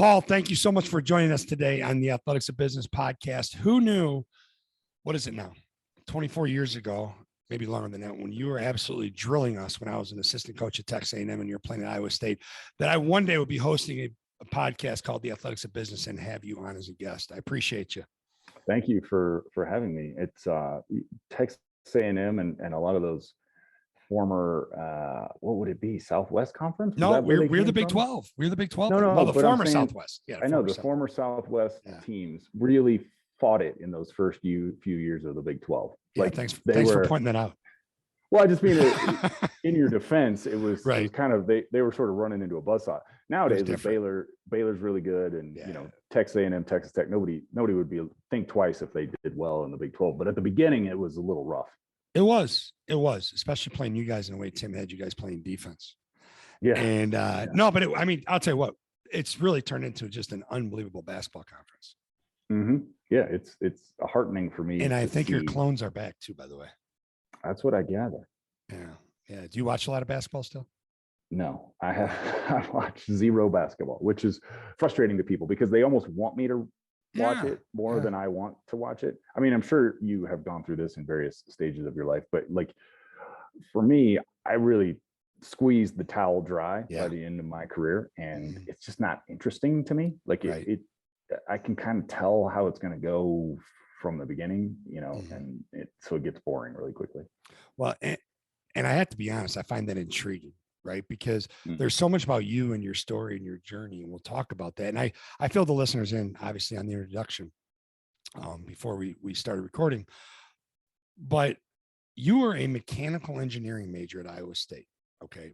Paul, thank you so much for joining us today on the Athletics of Business podcast. Who knew, what is it now? 24 years ago, maybe longer than that, when you were absolutely drilling us when I was an assistant coach at Texas A&M and you're playing at Iowa State, that I one day would be hosting a podcast called the Athletics of Business and have you on as a guest. I appreciate you. Thank you for having me. It's Texas A&M and a lot of those former, what would it be? Southwest Conference? No, we're the Big 12. We're the Big 12. No, well, the former Southwest. Yeah, I know the former Southwest teams really fought it in those first few years of the Big 12. Yeah, thanks for pointing that out. Well, I just mean in your defense, it was kind of they were sort of running into a buzzsaw. Nowadays, with Baylor's really good, and Texas A&M, Texas Tech. Nobody would think twice if they did well in the Big 12. But at the beginning, it was a little rough. It was, especially playing you guys in the way Tim had you guys playing defense. Yeah. And no, but I'll tell you what, it's really turned into just an unbelievable basketball conference. Mm-hmm. Yeah, it's heartening for me. And I think your clones are back too, by the way. That's what I gather. Yeah. Do you watch a lot of basketball still? No, I watch zero basketball, which is frustrating to people because they almost want me to watch it more than I want to watch it. I mean, I'm sure you have gone through this in various stages of your life, but like for me, I really squeezed the towel dry by the end of my career, and it's just not interesting to me. Like I can kind of tell how it's going to go from the beginning, and so it gets boring really quickly. Well, and I have to be honest, I find that intriguing. Right. Because there's so much about you and your story and your journey. And we'll talk about that. And I filled the listeners in, obviously, on the introduction before we started recording. But you were a mechanical engineering major at Iowa State. Okay.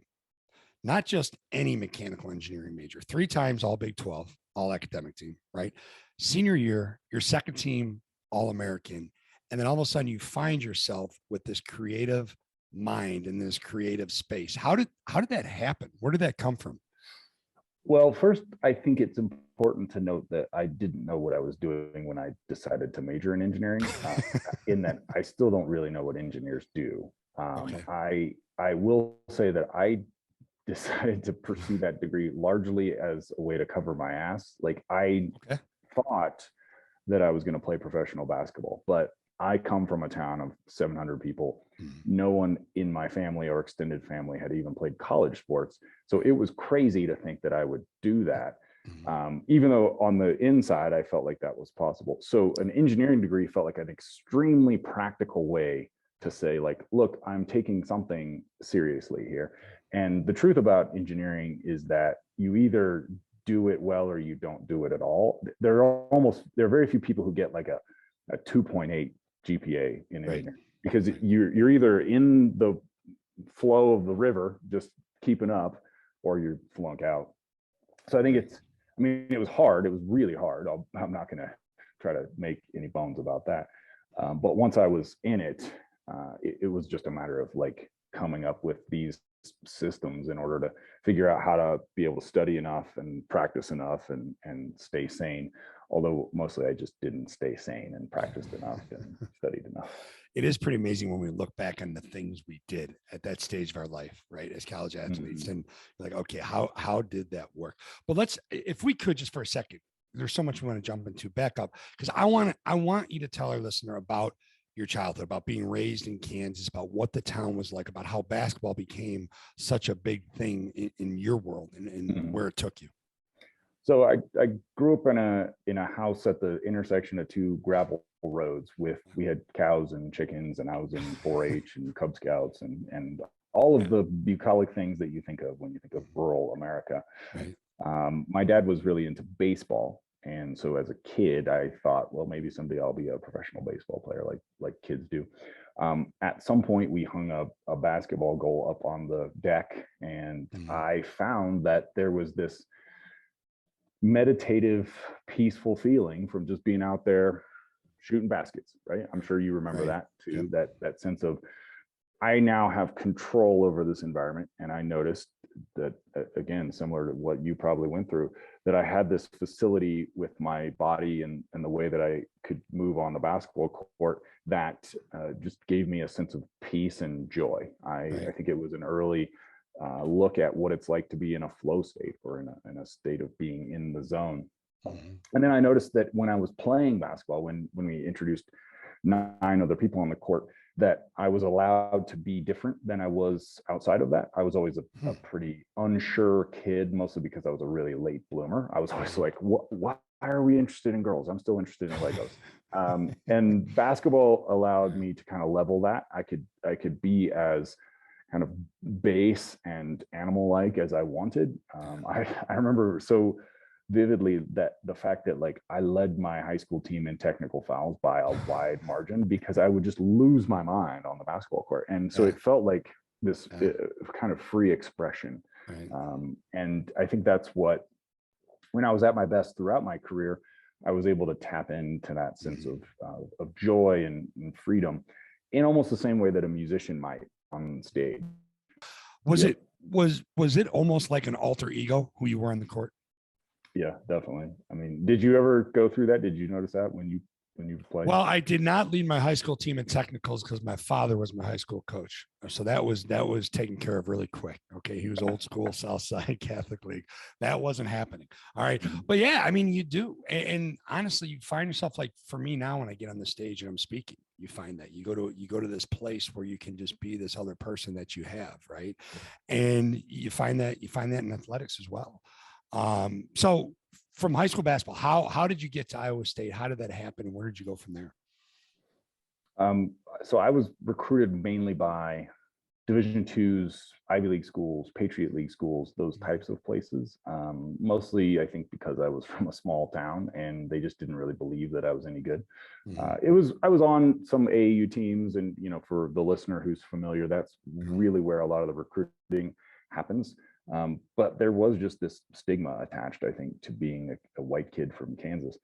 Not just any mechanical engineering major, 3 times all Big 12, all academic team, right? Senior year, your second team, All-American. And then all of a sudden you find yourself with this creative mind in this creative space. How did that happen? Where did that come from? Well, first, I think it's important to note that I didn't know what I was doing when I decided to major in engineering, in that I still don't really know what engineers do. I will say that I decided to pursue that degree largely as a way to cover my ass. Like I thought that I was going to play professional basketball, but I come from a town of 700 people. No one in my family or extended family had even played college sports. So it was crazy to think that I would do that. Even though on the inside, I felt like that was possible. So an engineering degree felt like an extremely practical way to say, like, look, I'm taking something seriously here. And the truth about engineering is that you either do it well or you don't do it at all. There are very few people who get like a 2.8 GPA in engineering, because you're either in the flow of the river, just keeping up, or you're flunk out. So I think it was hard. It was really hard. I'm not going to try to make any bones about that. But once I was in it, it was just a matter of like coming up with these systems in order to figure out how to be able to study enough and practice enough and stay sane. Although mostly I just didn't stay sane and practiced enough and studied enough. It is pretty amazing when we look back on the things we did at that stage of our life, right, as college athletes, and like, okay, how did that work? But if we could just for a second, there's so much we want to jump into, back up, because I want you to tell our listener about your childhood, about being raised in Kansas, about what the town was like, about how basketball became such a big thing in your world and where it took you. So I grew up in a house at the intersection of 2 gravel roads we had cows and chickens, and I was in 4-H and Cub Scouts and all of the bucolic things that you think of when you think of rural America. Right. My dad was really into baseball. And so as a kid, I thought, well, maybe someday I'll be a professional baseball player like kids do. At some point, we hung a basketball goal up on the deck, and I found that there was this meditative, peaceful feeling from just being out there shooting baskets, right? I'm sure you remember that too, that sense of, I now have control over this environment. And I noticed that, again, similar to what you probably went through, that I had this facility with my body and the way that I could move on the basketball court that just gave me a sense of peace and joy. I think it was an early look at what it's like to be in a flow state or in a state of being in the zone. And then I noticed that when I was playing basketball, when we introduced 9 other people on the court, that I was allowed to be different than I was outside of that. I was always a pretty unsure kid, mostly because I was a really late bloomer. I was always like, why are we interested in girls? I'm still interested in Legos. And basketball allowed me to kind of level that. I could be as kind of base and animal-like as I wanted. I remember so vividly that the fact that like I led my high school team in technical fouls by a wide margin because I would just lose my mind on the basketball court. And so it felt like this kind of free expression. Right. And I think that's what, when I was at my best throughout my career, I was able to tap into that sense of joy and freedom in almost the same way that a musician might on stage. Was it almost like an alter ego who you were on the court? Yeah, definitely. I mean, did you ever go through that? Did you notice that when you played? Well, I did not lead my high school team in technicals because my father was my high school coach. So that was taken care of really quick. Okay. He was old school South Side Catholic League. That wasn't happening. All right. But yeah, I mean, you do. And honestly, you find yourself like, for me now, when I get on the stage and I'm speaking, you find that you go to this place where you can just be this other person that you have. Right. And you find that in athletics as well. So from high school basketball, how did you get to Iowa State? How did that happen? And where did you go from there? So I was recruited mainly by Division II's, Ivy League schools, Patriot League schools, those types of places. Mostly, I think, because I was from a small town and they just didn't really believe that I was any good. I was on some AAU teams, and for the listener who's familiar, that's really where a lot of the recruiting happens. But there was just this stigma attached, I think, to being a white kid from Kansas.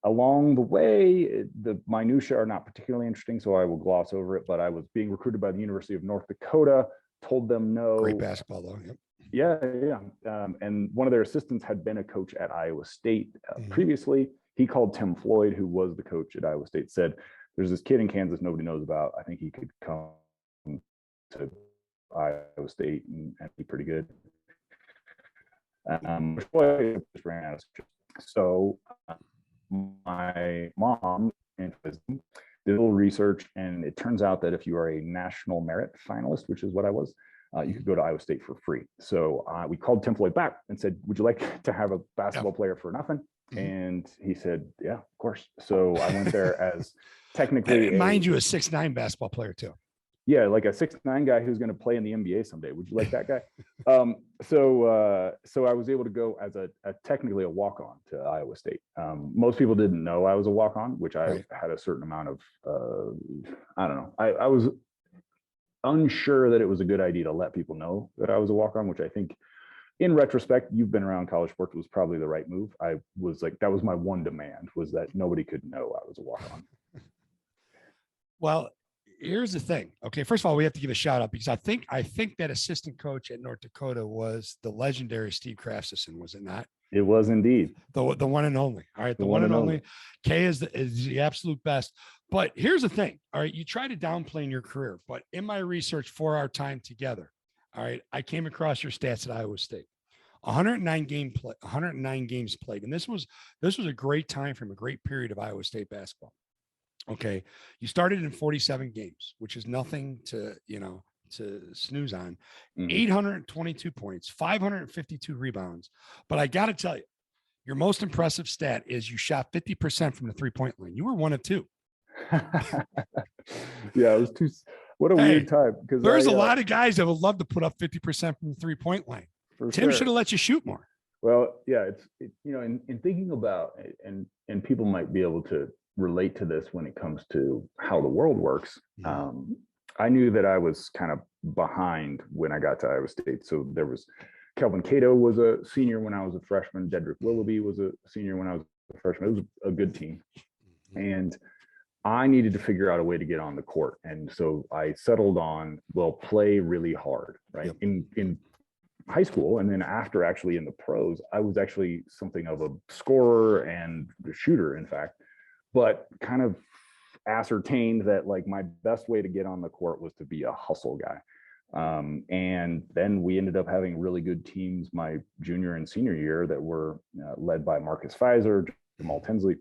Along the way, the minutiae are not particularly interesting, so I will gloss over it. But I was being recruited by the University of North Dakota, told them no. Great basketball, though. Yep. Yeah. And one of their assistants had been a coach at Iowa State previously. He called Tim Floyd, who was the coach at Iowa State, said, "There's this kid in Kansas nobody knows about. I think he could come to Iowa State and be pretty good." So my mom did a little research, and it turns out that if you are a national merit finalist, which is what I was, you could go to Iowa State for free. So we called Tim Floyd back and said, "Would you like to have a basketball player for nothing?" And he said, "Yeah, of course." So I went there as technically, mind you, a 6'9" basketball player too. Yeah, like a 6'9" guy who's going to play in the NBA someday. Would you like that guy? So I was able to go as a technically a walk-on to Iowa State. Most people didn't know I was a walk-on, which I had a certain amount of, I don't know. I was unsure that it was a good idea to let people know that I was a walk-on, which I think, in retrospect, you've been around college sports, was probably the right move. I was like, that was my one demand, was that nobody could know I was a walk-on. Well, here's the thing. Okay, first of all, we have to give a shout out because I think that assistant coach at North Dakota was the legendary Steve Craftsison, was it not? It was indeed. The one and only. All right, the one and only. Kay is the absolute best. But here's the thing. All right, you try to downplay in your career, but in my research for our time together, all right, I came across your stats at Iowa State. 109 games played, and this was a great time frame, a great period of Iowa State basketball. Okay. You started in 47 games, which is nothing to snooze on. 822 points, 552 rebounds. But I got to tell you, your most impressive stat is you shot 50% from the 3-point line. You were 1 of 2. Yeah, it was too. What a weird time. Because there's a lot of guys that would love to put up 50% from the 3-point line. Tim should have let you shoot more. Well, yeah, it's in thinking about it, and people might be able to relate to this when it comes to how the world works. I knew that I was kind of behind when I got to Iowa State. So there was Kelvin Cato was a senior when I was a freshman. Dedrick Willoughby was a senior when I was a freshman. It was a good team. And I needed to figure out a way to get on the court. And so I settled on, play really hard, right? Yep. In high school, and then after actually in the pros, I was actually something of a scorer and a shooter, in fact, but kind of ascertained that like my best way to get on the court was to be a hustle guy. And then we ended up having really good teams my junior and senior year that were led by Marcus Fizer, Jamal Tinsley,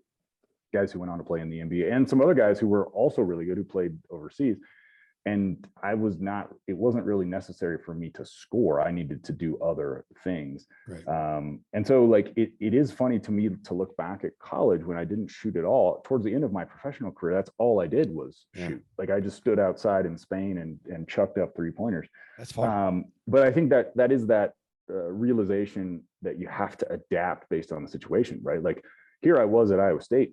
guys who went on to play in the NBA, and some other guys who were also really good who played overseas. And it wasn't really necessary for me to score. I needed to do other things. Right. And so like, it is funny to me to look back at college when I didn't shoot at all. Towards the end of my professional career, that's all I did was shoot. Like I just stood outside in Spain and chucked up 3-pointers. That's fun. But I think that is that realization that you have to adapt based on the situation, right? Like here I was at Iowa State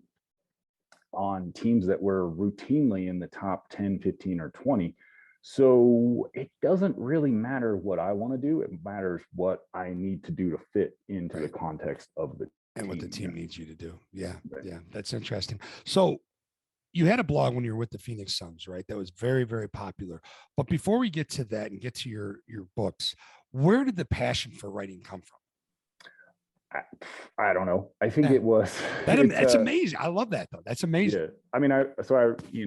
on teams that were routinely in the top 10, 15, or 20. So it doesn't really matter what I want to do. It matters what I need to do to fit into the context of the and what the team needs you to do. Yeah. Right. Yeah. That's interesting. So you had a blog when you were with the Phoenix Suns, right? That was very, very popular. But before we get to that and get to your books, where did the passion for writing come from? I don't know. I think it was that's amazing. I love that though. That's amazing. Yeah. I mean, as you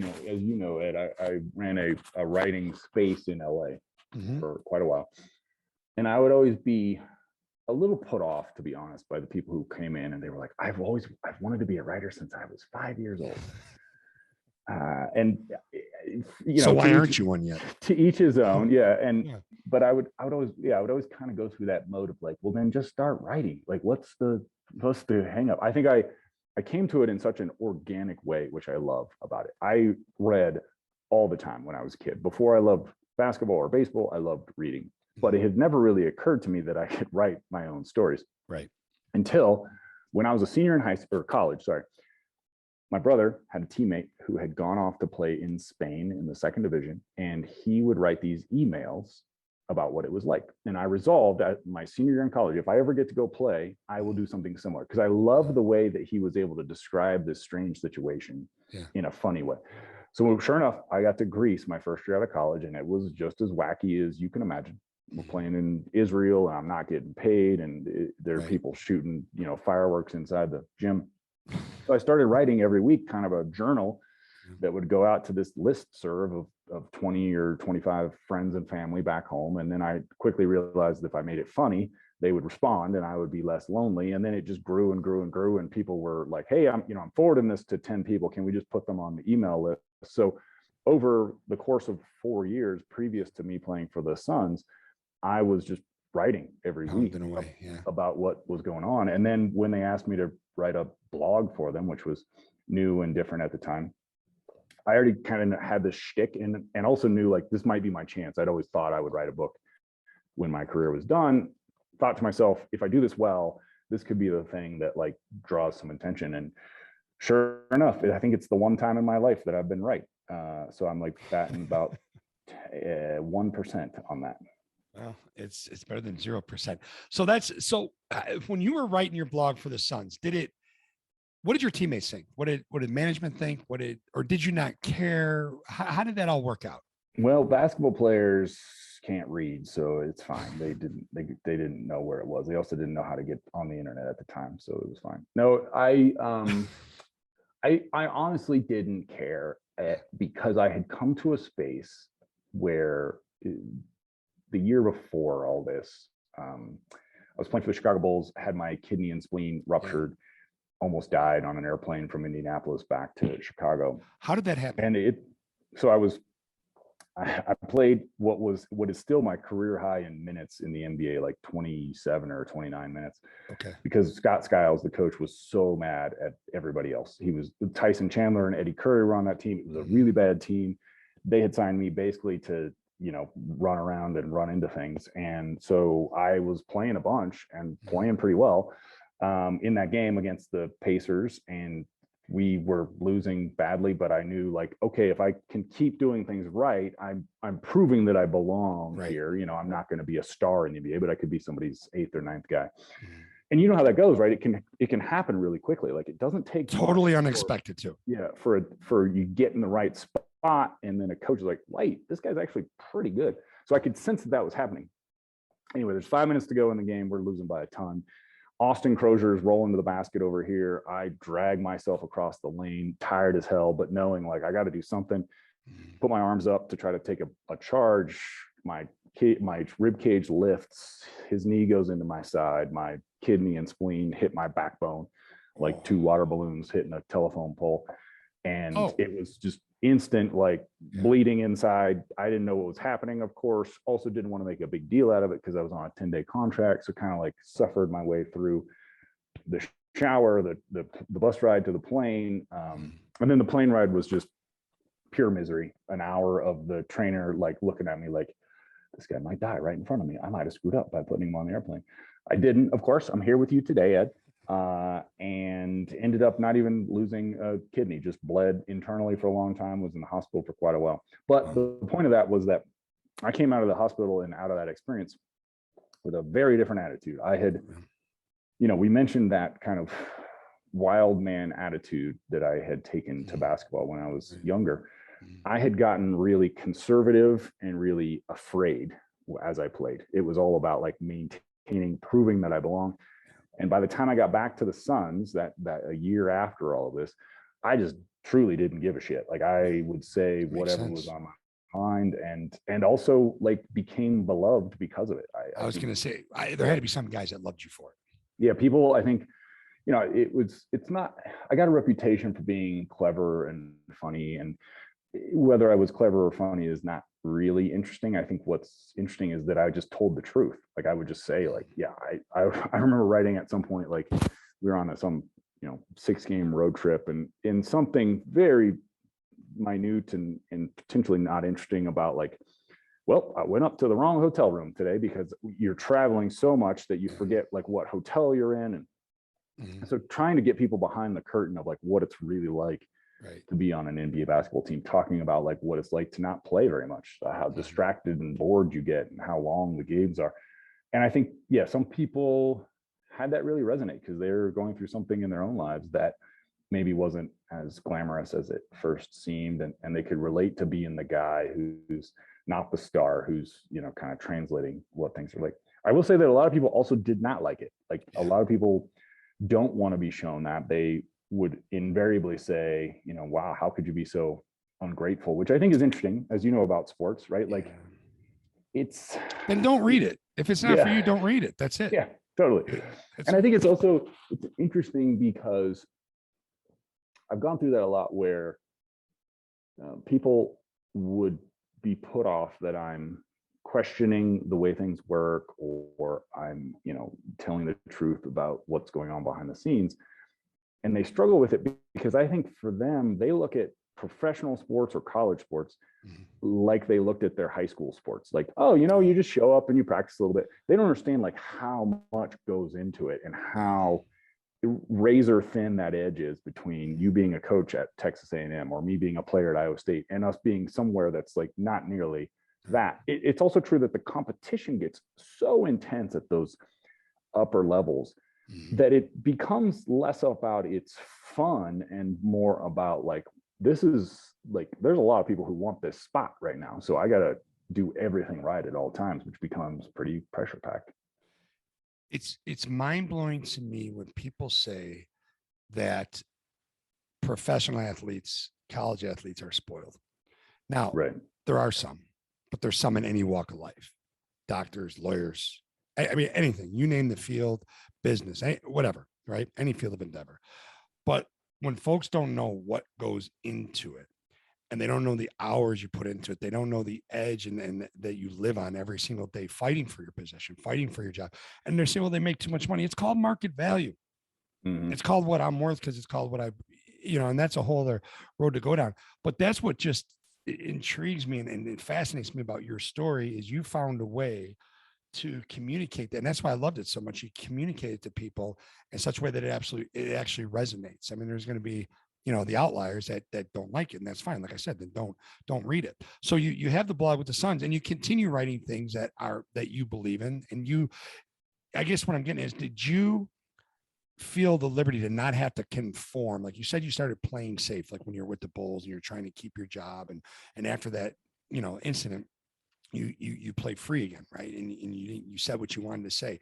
know, Ed, I ran a writing space in LA for quite a while. And I would always be a little put off, to be honest, by the people who came in and they were like, I've wanted to be a writer since I was 5 years old. And so why aren't you one yet? To each his own. Yeah. But I would always kind of go through that mode of like, well, then just start writing. Like, what's the hang up? I think I came to it in such an organic way, which I love about it. I read all the time when I was a kid. Before I loved basketball or baseball, I loved reading, but it had never really occurred to me that I could write my own stories. Right. Until when I was a senior in college, my brother had a teammate who had gone off to play in Spain in the second division, and he would write these emails about what it was like. And I resolved at my senior year in college, if I ever get to go play, I will do something similar, because I love the way that he was able to describe this strange situation in a funny way. So sure enough, I got to Greece my first year out of college, and it was just as wacky as you can imagine. We're playing in Israel, and I'm not getting paid, and there are people shooting, fireworks inside the gym. So I started writing every week, kind of a journal that would go out to this listserv of 20 or 25 friends and family back home. And then I quickly realized that if I made it funny, they would respond and I would be less lonely. And then it just grew and grew and grew. And people were like, hey, I'm forwarding this to 10 people. Can we just put them on the email list? So over the course of 4 years previous to me playing for the Suns, I was just writing every week about what was going on. And then when they asked me to write a blog for them, which was new and different at the time, I already kind of had this shtick and also knew like this might be my chance. I'd always thought I would write a book when my career was done. Thought to myself, if I do this well, this could be the thing that like draws some attention. And sure enough, I think it's the one time in my life that I've been right. So I'm like batting about 1% on that. Well, it's better than 0%. So when you were writing your blog for the Suns, what did your teammates think? What did management think? Or did you not care? How did that all work out? Well, basketball players can't read, so it's fine. They didn't know where it was. They also didn't know how to get on the internet at the time, so it was fine. No, I honestly didn't care because I had come to a space where the year before all this, I was playing for the Chicago Bulls, had my kidney and spleen ruptured, almost died on an airplane from Indianapolis back to Chicago. How did that happen? And I played what is still my career high in minutes in the NBA, like 27 or 29 minutes. Okay. Because Scott Skiles, the coach, was so mad at everybody else. Tyson Chandler and Eddie Curry were on that team. It was a really bad team. They had signed me basically to, run around and run into things. And so I was playing a bunch and playing pretty well in that game against the Pacers. And we were losing badly, but I knew like, okay, if I can keep doing things right, I'm proving that I belong here. I'm not going to be a star in the NBA, but I could be somebody's 8th or 9th guy. And you know how that goes, right? It can happen really quickly. Like it doesn't take totally unexpected too. Yeah. For you get in the right spot. And then a coach is like, wait, this guy's actually pretty good. So I could sense that was happening. Anyway, there's 5 minutes to go in the game. We're losing by a ton. Austin Crozier is rolling to the basket over here. I drag myself across the lane, tired as hell, but knowing like I got to do something, put my arms up to try to take a charge. My my rib cage lifts, his knee goes into my side, my kidney and spleen hit my backbone, like two water balloons hitting a telephone pole. And it was just instant, like bleeding inside. I didn't know what was happening, of course. Also didn't want to make a big deal out of it because I was on a 10-day contract. So kind of like suffered my way through the shower, the bus ride to the plane. And then the plane ride was just pure misery. An hour of the trainer like looking at me like, this guy might die right in front of me. I might have screwed up by putting him on the airplane. I didn't, of course. I'm here with you today, Ed. And ended up not even losing a kidney, just bled internally for a long time, was in the hospital for quite a while. But the point of that was that I came out of the hospital and out of that experience with a very different attitude. I had, we mentioned that kind of wild man attitude that I had taken to basketball when I was younger. I had gotten really conservative and really afraid as I played. It was all about like maintaining, proving that I belong. And by the time I got back to the Suns, that a year after all of this, I just truly didn't give a shit. Like I would say whatever was on my mind, and also like became beloved because of it. I was going to say there had to be some guys that loved you for it. Yeah, people. I think it's not. I got a reputation for being clever and funny, and whether I was clever or funny is not really interesting. I think what's interesting is that I just told the truth. Like I would just say like, yeah, I remember writing at some point, like we were on some 6-game road trip and in something very minute and potentially not interesting about like, well, I went up to the wrong hotel room today because you're traveling so much that you forget like what hotel you're in. And so trying to get people behind the curtain of like what it's really like to be on an NBA basketball team, talking about like what it's like to not play very much, how distracted and bored you get and how long the games are. And I think, some people had that really resonate because they're going through something in their own lives that maybe wasn't as glamorous as it first seemed. And they could relate to being the guy who's not the star, who's, kind of translating what things are like. I will say that a lot of people also did not like it. Like a lot of people don't want to be shown that. They would invariably say, wow, how could you be so ungrateful? Which I think is interesting, as you know about sports, right? Like it's then don't read it. If it's not for you, don't read it. That's it. Yeah, totally. And I think it's interesting because I've gone through that a lot where people would be put off that I'm questioning the way things work or I'm, telling the truth about what's going on behind the scenes. And they struggle with it because I think for them, they look at professional sports or college sports like they looked at their high school sports. Like, oh, you just show up and you practice a little bit. They don't understand like how much goes into it and how razor thin that edge is between you being a coach at Texas A&M or me being a player at Iowa State and us being somewhere that's like not nearly that. It's also true that the competition gets so intense at those upper levels that it becomes less about it's fun and more about like, this is like, there's a lot of people who want this spot right now. So I got to do everything right at all times, which becomes pretty pressure packed. It's mind blowing to me when people say that professional athletes, college athletes are spoiled. Now, there are some, but there's some in any walk of life, doctors, lawyers, I mean, anything, you name the field, business, whatever, right? Any field of endeavor. But when folks don't know what goes into it and they don't know the hours you put into it, they don't know the edge and that you live on every single day, fighting for your position, fighting for your job. And they say, well, they make too much money. It's called market value. It's called what I'm worth because it's called what I, and that's a whole other road to go down. But that's what just intrigues me and it fascinates me about your story is you found a way to communicate that. And that's why I loved it so much. You communicate it to people in such a way that it actually resonates. I mean, there's going to be, the outliers that don't like it. And that's fine. Like I said, then don't read it. So you have the blog with the Suns and you continue writing things that you believe in. And I guess what I'm getting is, did you feel the liberty to not have to conform? Like you said, you started playing safe, like when you're with the Bulls and you're trying to keep your job. And after that, incident, you played free again, right? And you said what you wanted to say.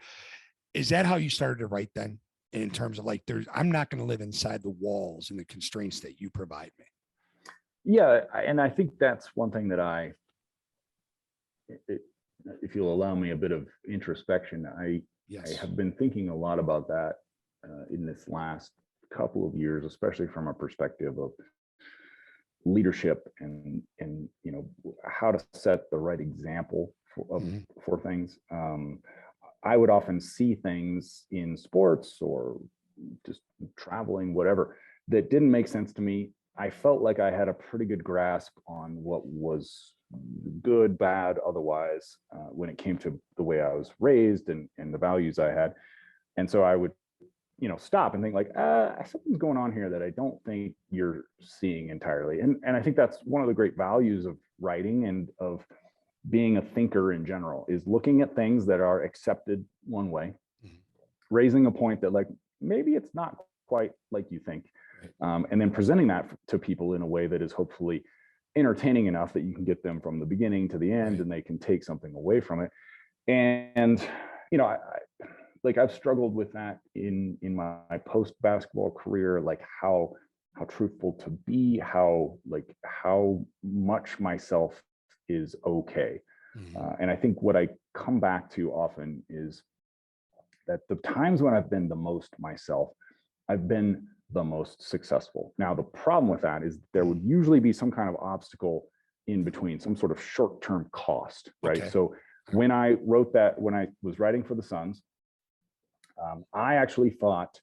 Is that how you started to write then? In terms of like, I'm not going to live inside the walls and the constraints that you provide me. Yeah, and I think that's one thing that if you'll allow me a bit of introspection, I have been thinking a lot about that in this last couple of years, especially from a perspective of leadership and how to set the right example for things. I would often see things in sports or just traveling, whatever, that didn't make sense to me. I felt like I had a pretty good grasp on what was good, bad, otherwise, when it came to the way I was raised and the values I had. And so I would, stop and think like, something's going on here that I don't think you're seeing entirely. And I think that's one of the great values of writing and of being a thinker in general, is looking at things that are accepted one way, raising a point that like, maybe it's not quite like you think. And then presenting that to people in a way that is hopefully entertaining enough that you can get them from the beginning to the end and they can take something away from it. And, I've struggled with that in my post-basketball career, like how truthful to be, how much myself is okay. And I think what I come back to often is that the times when I've been the most myself, I've been the most successful. Now, the problem with that is there would usually be some kind of obstacle in between, some sort of short-term cost, right? Okay. So when I wrote that, when I was writing for the Suns, I actually thought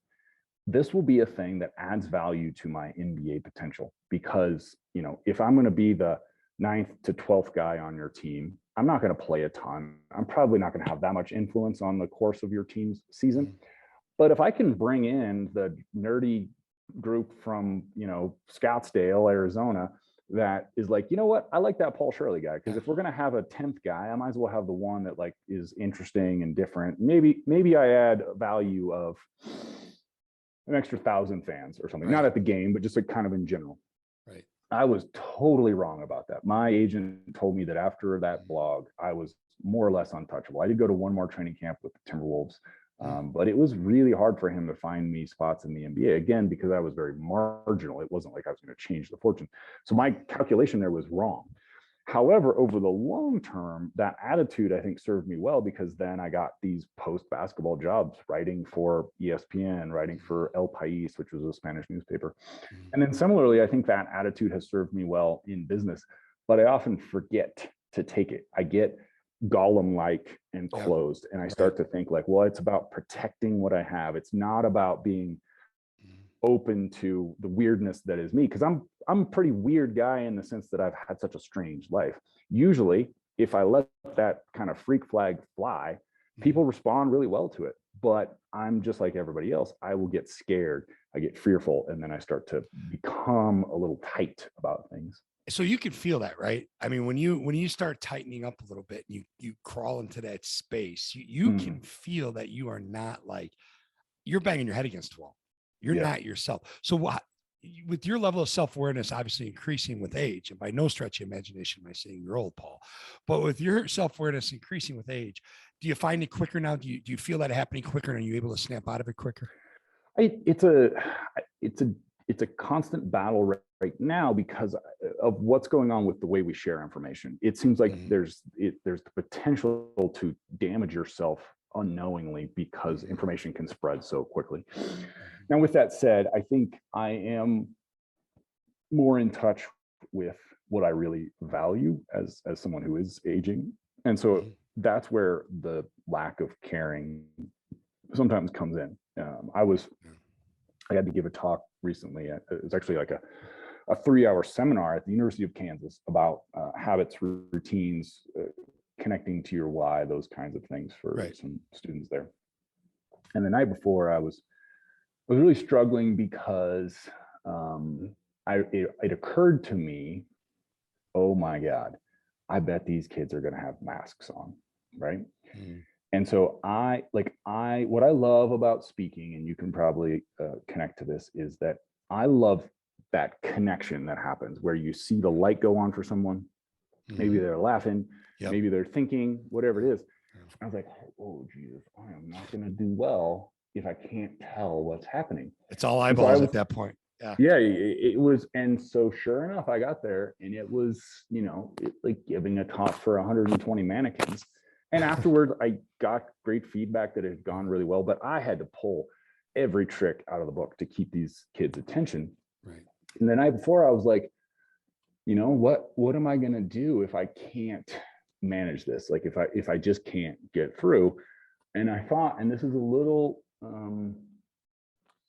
this will be a thing that adds value to my NBA potential, because, if I'm going to be the 9th to 12th guy on your team, I'm not going to play a ton. I'm probably not going to have that much influence on the course of your team's season. But if I can bring in the nerdy group from, Scottsdale, Arizona, that is like, you know what, I like that Paul Shirley guy, because if we're going to have a 10th guy, I might as well have the one that like is interesting and different. Maybe I add value of an extra 1,000 fans or something, not at the game, but just like kind of in general. Right. I was totally wrong about that. My agent told me that after that blog, I was more or less untouchable. I did go to one more training camp with the Timberwolves. But it was really hard for him to find me spots in the NBA, again, because I was very marginal. It wasn't like I was going to change the fortune. So my calculation there was wrong. However, over the long term, that attitude, I think, served me well, because then I got these post-basketball jobs, writing for ESPN, writing for El País, which was a Spanish newspaper. And then similarly, I think that attitude has served me well in business, but I often forget to take it. I get Gollum-like and closed, and I start to think like, well, it's about protecting what I have. It's not about being open to the weirdness that is me, because I'm a pretty weird guy in the sense that I've had such a strange life. Usually, if I let that kind of freak flag fly, people respond really well to it. But I'm just like everybody else. I will get scared, I get fearful, and then I start to become a little tight about things. So you can feel that, right? I mean, when you start tightening up a little bit, and you crawl into that space, you can feel that you are not like, you're banging your head against the wall. You're not yourself. So with your level of self-awareness obviously increasing with age, and by no stretch of imagination am I saying you're old, Paul, but with your self-awareness increasing with age, do you find it quicker now? Do you feel that happening quicker, and are you able to snap out of it quicker? It's a constant battle right now because of what's going on with the way we share information. It seems like there's the potential to damage yourself unknowingly because information can spread so quickly. Now, with that said, I think I am more in touch with what I really value as someone who is aging. And so that's where the lack of caring sometimes comes in. I had to give a talk recently. It was actually like a 3-hour seminar at the University of Kansas about habits, routines, connecting to your why, those kinds of things for some students there. And the night before, I was really struggling because it occurred to me, oh my God, I bet these kids are going to have masks on, right? And so what I love about speaking, and you can probably connect to this, is that I love that connection that happens where you see the light go on for someone. Maybe they're laughing, maybe they're thinking, whatever it is. I was like, oh, Jesus, I am not going to do well if I can't tell what's happening. It's all eyeballs at that point. Yeah, it was. And so sure enough, I got there, and it was, like giving a talk for 120 mannequins. And afterwards, I got great feedback that it had gone really well, but I had to pull every trick out of the book to keep these kids' attention. Right. And the night before, I was like, you know, what am I going to do if I can't manage this? Like if I just can't get through. And I thought, and this is a little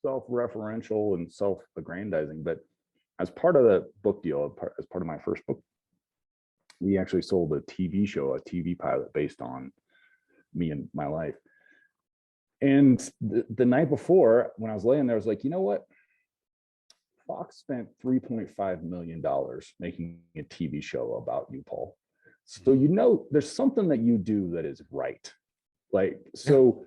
self-referential and self-aggrandizing, but as part of the book deal, as part of my first book, we actually sold a TV show, a TV pilot based on me and my life. And the night before, when I was laying there, I was like, you know what? Fox spent $3.5 million making a TV show about you, Paul. So, you know, there's something that you do that is right. Like, so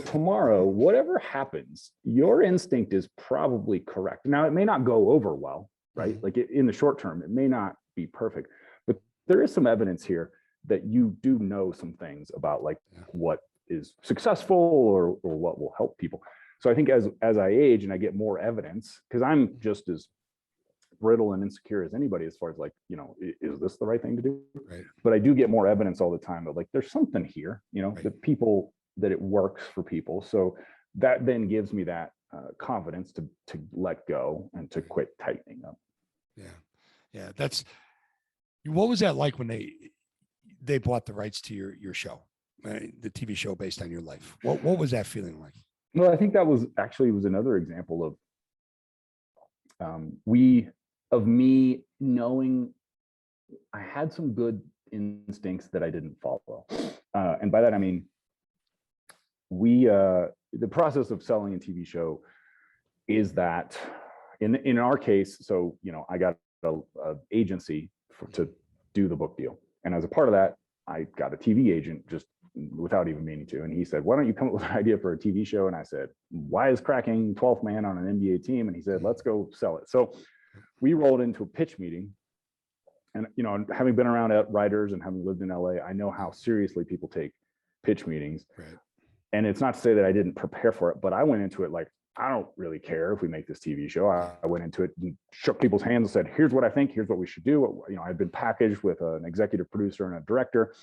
tomorrow, whatever happens, your instinct is probably correct. Now, it may not go over well, right? Like in the short term, it may not be perfect, but there is some evidence here that you do know some things about like what is successful or what will help people. So I think as I age and I get more evidence, because I'm just as brittle and insecure as anybody as far as like, you know, is this the right thing to do? Right. But I do get more evidence all the time of like, there's something here, you know, Right. that it works for people. So that then gives me that confidence to let go and to quit tightening up. Yeah. Yeah. What was that like when they bought the rights to your show, the TV show based on your life? What was that feeling like? Well, I think that was another example of me knowing I had some good instincts that I didn't follow. And by that, I mean, the process of selling a TV show is that in our case, so, you know, I got an agency to do the book deal. And as a part of that, I got a TV agent just without even meaning to. And he said, why don't you come up with an idea for a TV show? And I said, why is cracking 12th man on an NBA team? And he said, let's go sell it. So we rolled into a pitch meeting. And, you know, having been around at writers and having lived in LA, I know how seriously people take pitch meetings. Right. And it's not to say that I didn't prepare for it, but I went into it like, I don't really care if we make this TV show. I went into it and shook people's hands and said, here's what I think, here's what we should do. You know, I've been packaged with an executive producer and a director.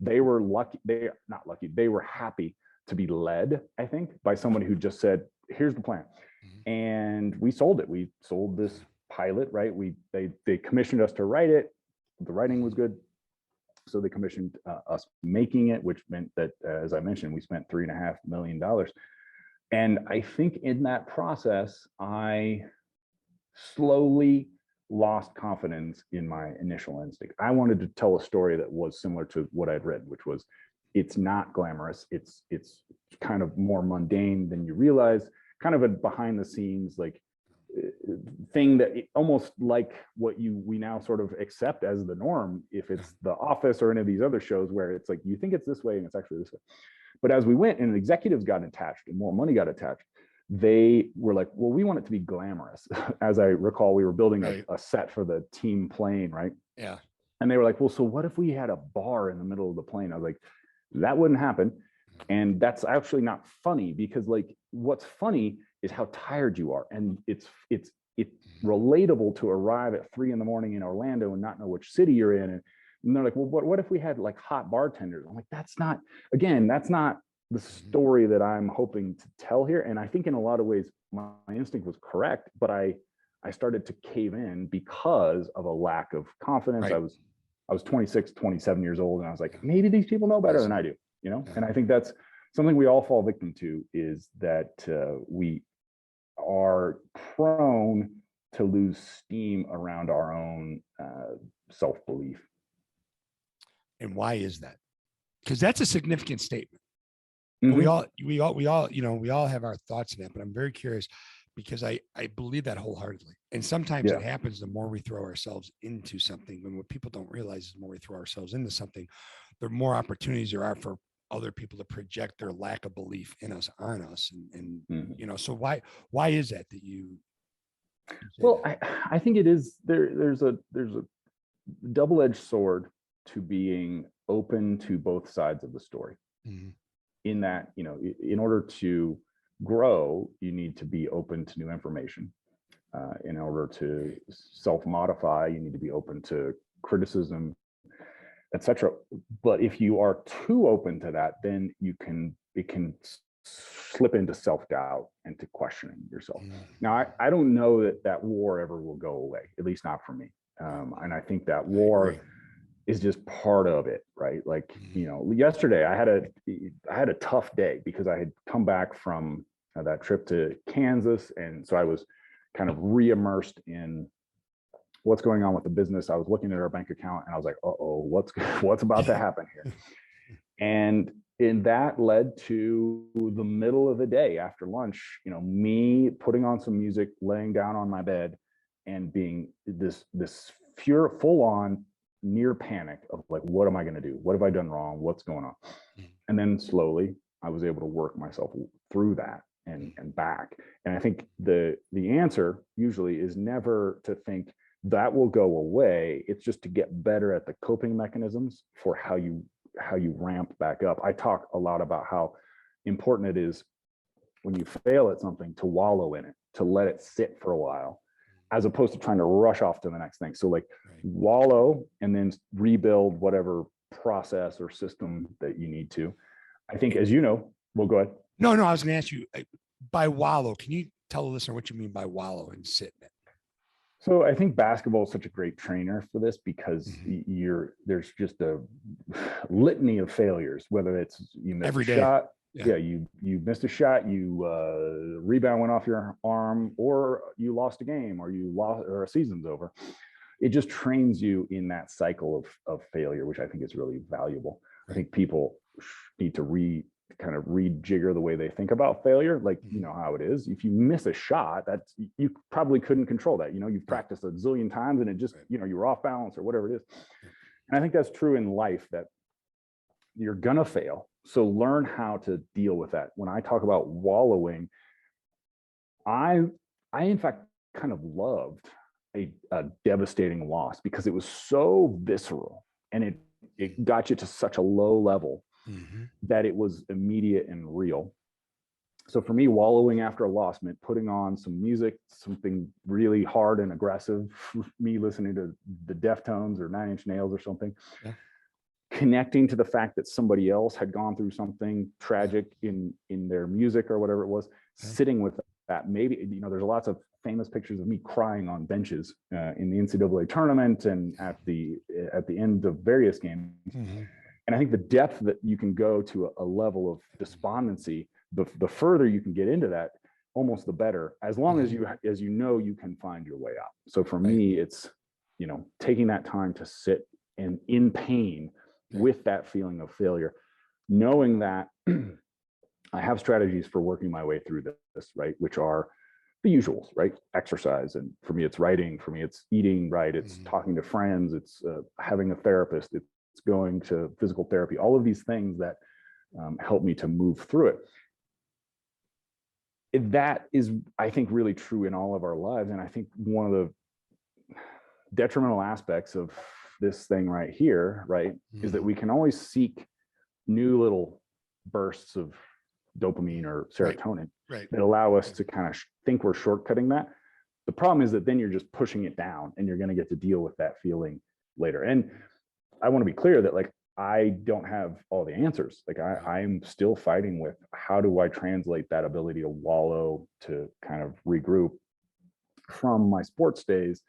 They were lucky, not lucky, they were happy to be led, I think, by someone who just said, here's the plan. And we sold it. We sold this pilot, right? They commissioned us to write it. The writing was good. So they commissioned us making it, which meant that, as I mentioned, we spent $3.5 million. And I think in that process, I slowly lost confidence in my initial instinct. I wanted to tell a story that was similar to what I'd written, which was, it's not glamorous. It's kind of more mundane than you realize, kind of a behind the scenes, like thing that almost like what we now sort of accept as the norm, if it's The Office or any of these other shows where it's like, you think it's this way and it's actually this way. But as we went and executives got attached and more money got attached, they were like, well, we want it to be glamorous. As I recall, we were building a set for the team plane, right? Yeah. And they were like, well, so what if we had a bar in the middle of the plane? I was like, that wouldn't happen. And that's actually not funny, because like, what's funny is how tired you are. And it's relatable to arrive at 3 a.m. in Orlando and not know which city you're in. And they're like, well, what if we had like hot bartenders? I'm like, that's not the story that I'm hoping to tell here. And I think in a lot of ways, my instinct was correct, but I started to cave in because of a lack of confidence. Right. I was 26, 27 years old. And I was like, maybe these people know better than I do, you know? And I think that's something we all fall victim to, is that we are prone to lose steam around our own self-belief. And why is that? Because that's a significant statement. Mm-hmm. We all, you know, we all have our thoughts on that, but I'm very curious, because I believe that wholeheartedly. And sometimes it happens the more we throw ourselves into something. And what people don't realize is the more we throw ourselves into something, the more opportunities there are for other people to project their lack of belief in us on us. And you know, so why is that you well, I think it is there's a double-edged sword to being open to both sides of the story. In that, you know, in order to grow, you need to be open to new information. In order to self-modify, you need to be open to criticism. etc. But if you are too open to that, then it can slip into self-doubt and to questioning yourself. Now, I don't know that war ever will go away, at least not for me. And I think that war is just part of it, right? Like, yesterday I had a tough day because I had come back from that trip to Kansas. And so I was kind of re-immersed in what's going on with the business. I was looking at our bank account and I was like, uh-oh, what's about to happen here? And that led to the middle of the day after lunch, me putting on some music, laying down on my bed and being this full on near panic of like, what am I going to do? What have I done wrong? What's going on? And then slowly I was able to work myself through that and back. And I think the answer usually is never to think that will go away. It's just to get better at the coping mechanisms for how you ramp back up. I talk a lot about how important it is when you fail at something to wallow in it, to let it sit for a while, as opposed to trying to rush off to the next thing. So like wallow and then rebuild whatever process or system that you need to. I think, as you know, well, go ahead. No, I was going to ask you, by wallow, can you tell the listener what you mean by wallow and sit in it? So I think basketball is such a great trainer for this because there's just a litany of failures, whether it's you missed a shot, you missed a shot, you rebound went off your arm, or you lost a game, or a season's over. It just trains you in that cycle of failure, which I think is really valuable. I think people need to kind of rejigger the way they think about failure. Like, you know how it is. If you miss a shot, you probably couldn't control that. You've practiced a zillion times and it just, you were off balance or whatever it is. And I think that's true in life, that you're gonna fail. So learn how to deal with that. When I talk about wallowing, I in fact kind of loved a devastating loss because it was so visceral and it got you to such a low level that it was immediate and real. So for me, wallowing after a loss meant putting on some music, something really hard and aggressive, me listening to the Deftones or Nine Inch Nails or something, connecting to the fact that somebody else had gone through something tragic in their music or whatever it was, sitting with that. Maybe, there's lots of famous pictures of me crying on benches in the NCAA tournament and at the end of various games. And I think the depth that you can go to a level of despondency, the further you can get into that, almost the better, as long as you can find your way out. So for me, it's, taking that time to sit in pain with that feeling of failure, knowing that I have strategies for working my way through this, right? Which are the usuals, right? Exercise. And for me, it's writing. For me, it's eating right. It's talking to friends. It's having a therapist. It's going to physical therapy, all of these things that help me to move through it. That is, I think, really true in all of our lives. And I think one of the detrimental aspects of this thing right here, right, is that we can always seek new little bursts of dopamine or serotonin that allow us to kind of think we're shortcutting that. The problem is that then you're just pushing it down and you're going to get to deal with that feeling later. And I want to be clear that I don't have all the answers. I'm still fighting with how do I translate that ability to wallow, to kind of regroup from my sports days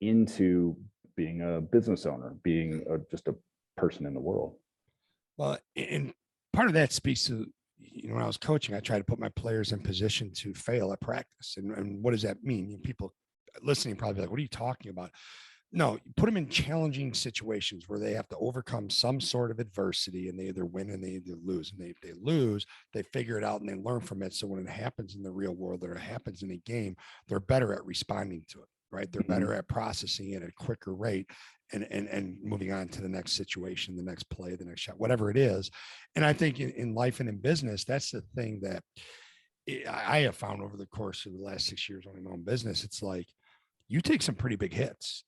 into being a business owner, being just a person in the world. Well, and part of that speaks to, when I was coaching, I try to put my players in position to fail at practice. And what does that mean? People listening probably be like, what are you talking about? No, you put them in challenging situations where they have to overcome some sort of adversity, and they either win and they either lose. And if they lose, they figure it out and they learn from it. So when it happens in the real world or it happens in a game, they're better at responding to it, right? They're better at processing it at a quicker rate and moving on to the next situation, the next play, the next shot, whatever it is. And I think in life and in business, that's the thing that I have found over the course of the last 6 years owning my own business. It's like you take some pretty big hits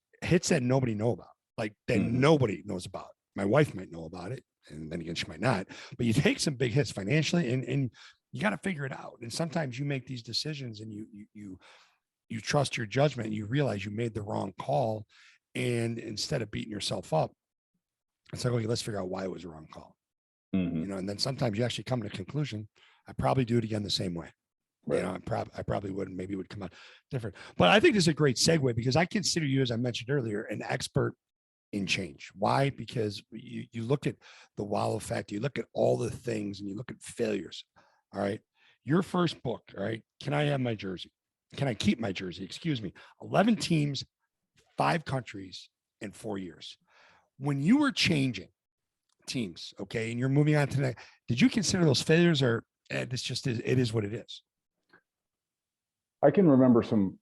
that nobody know about, nobody knows about. My wife might know about it, and then again, she might not, but you take some big hits financially and you got to figure it out. And sometimes you make these decisions and you trust your judgment and you realize you made the wrong call. And instead of beating yourself up, It's like, okay, let's figure out why it was a wrong call. Mm-hmm. You know, and then sometimes you actually come to a conclusion. I probably do it again the same way. Right. You know, I probably wouldn't, maybe it would come out different. But I think this is a great segue because I consider you, as I mentioned earlier, an expert in change. Why? Because you look at the wow effect, you look at all the things, and you look at failures. All right. Your first book, all right. Can I have my jersey? Can I keep my jersey? Excuse me. 11 teams, 5 countries in 4 years. When you were changing teams, okay, and you're moving on to that, did you consider those failures, or it's just it is what it is? I can remember some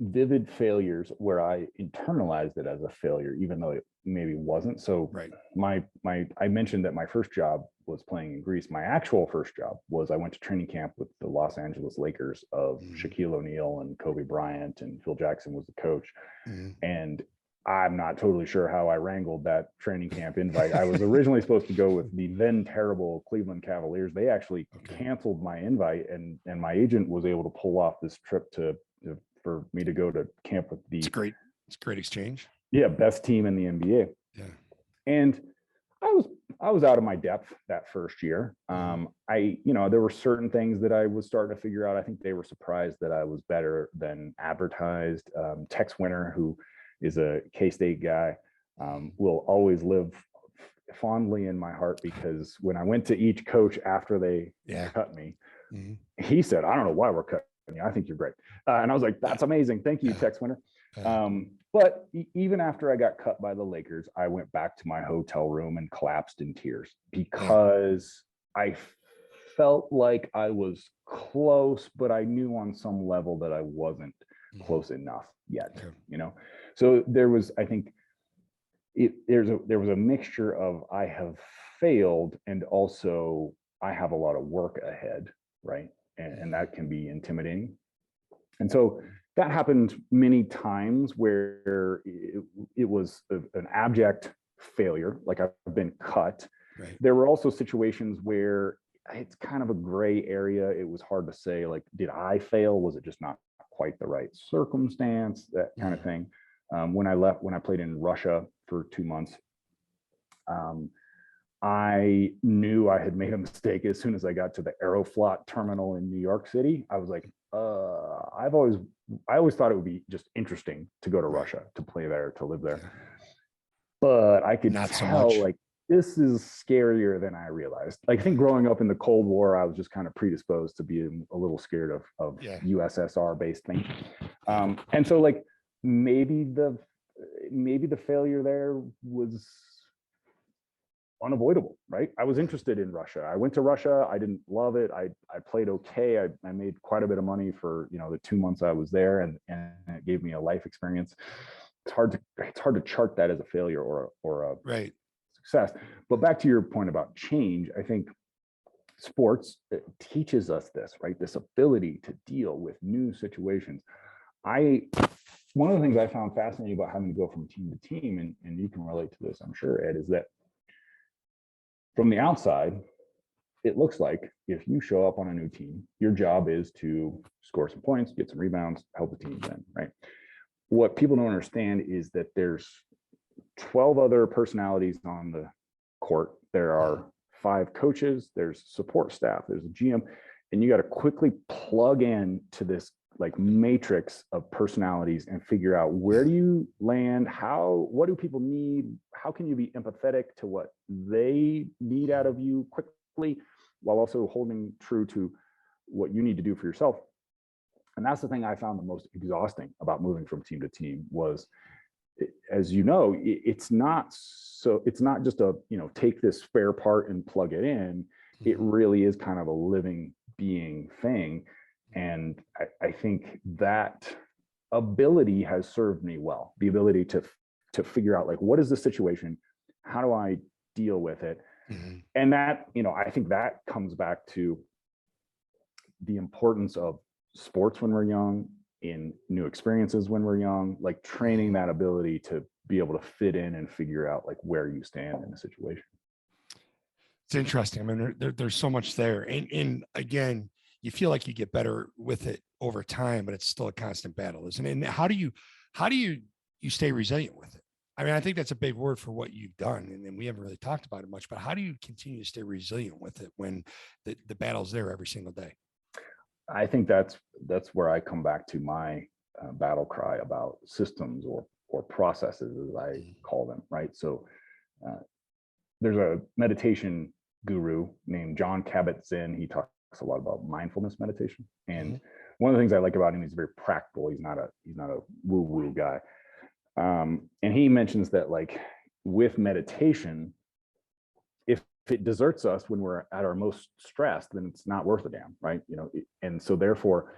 vivid failures where I internalized it as a failure, even though it maybe wasn't. So Right. I mentioned that my first job was playing in Greece. My actual first job was I went to training camp with the Los Angeles Lakers of Shaquille O'Neal and Kobe Bryant, and Phil Jackson was the coach. And I'm not totally sure how I wrangled that training camp invite. I was originally supposed to go with the then terrible Cleveland Cavaliers. They actually canceled my invite, and my agent was able to pull off this trip for me to go to camp with the. It's great. It's a great exchange. Yeah, best team in the NBA. Yeah. And I was out of my depth that first year. There were certain things that I was starting to figure out. I think they were surprised that I was better than advertised. Tex Winter, who is a K-State guy, will always live fondly in my heart, because when I went to each coach after they cut me, he said, "I don't know why we're cutting you. I think you're great." And I was like, "That's amazing. Thank you, Tex Winter." But even after I got cut by the Lakers, I went back to my hotel room and collapsed in tears, because I felt like I was close, but I knew on some level that I wasn't close enough yet, you know? So there was, I think there was a mixture of I have failed, and also I have a lot of work ahead, right? And that can be intimidating. And so that happened many times where it was an abject failure, like I've been cut. Right. There were also situations where it's kind of a gray area. It was hard to say, like, did I fail? Was it just not quite the right circumstance? That kind of thing. When I played in Russia for 2 months, I knew I had made a mistake as soon as I got to the Aeroflot terminal in New York City. I was like, I always thought it would be just interesting to go to Russia, to play there, to live there. But I could tell, like, this is scarier than I realized. Like, I think growing up in the Cold War, I was just kind of predisposed to being a little scared of USSR based things. And so, like, maybe the failure there was unavoidable, right? I was interested in Russia. I went to Russia. I didn't love it. I played okay. I made quite a bit of money for, the 2 months I was there, and it gave me a life experience. It's hard to chart that as a failure or a success. But back to your point about change, I think sports teaches us this, right? This ability to deal with new situations. One of the things I found fascinating about having to go from team to team, and you can relate to this, I'm sure, Ed, is that from the outside, it looks like if you show up on a new team, your job is to score some points, get some rebounds, help the team win, right? What people don't understand is that there's 12 other personalities on the court. There are 5 coaches, there's support staff, there's a GM, and you got to quickly plug in to this like matrix of personalities and figure out, where do you land? What do people need? How can you be empathetic to what they need out of you quickly, while also holding true to what you need to do for yourself? And that's the thing I found the most exhausting about moving from team to team was, as you know, it's not just a, take this spare part and plug it in. It really is kind of a living being thing. And I think that ability has served me well, the ability to figure out, like, what is the situation? How do I deal with it? And that, I think that comes back to the importance of sports when we're young, in new experiences when we're young, like training that ability to be able to fit in and figure out, like, where you stand in a situation. It's interesting. I mean, there's so much there. And again, you feel like you get better with it over time, but it's still a constant battle, isn't it? And how do you stay resilient with it? I mean, I think that's a big word for what you've done. And then we haven't really talked about it much, but how do you continue to stay resilient with it when the battle's there every single day? I think that's where I come back to my battle cry about systems or processes, as I call them, right? So there's a meditation guru named John Kabat-Zinn. He talks a lot about mindfulness meditation. And one of the things I like about him, he's very practical. He's not a woo-woo guy. And he mentions that, like, with meditation, if it deserts us when we're at our most stressed, then it's not worth a damn, right? And so therefore,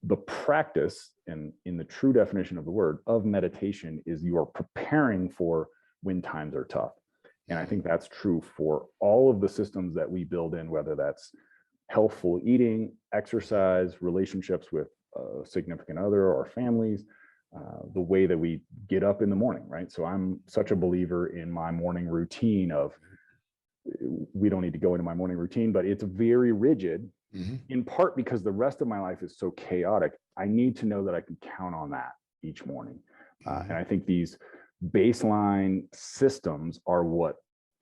the practice, and in the true definition of the word, of meditation, is you are preparing for when times are tough. And I think that's true for all of the systems that we build in, whether that's healthful eating, exercise, relationships with a significant other or families, the way that we get up in the morning, right? So I'm such a believer in my morning routine of, we don't need to go into my morning routine, but it's very rigid, in part because the rest of my life is so chaotic. I need to know that I can count on that each morning. And I think these baseline systems are what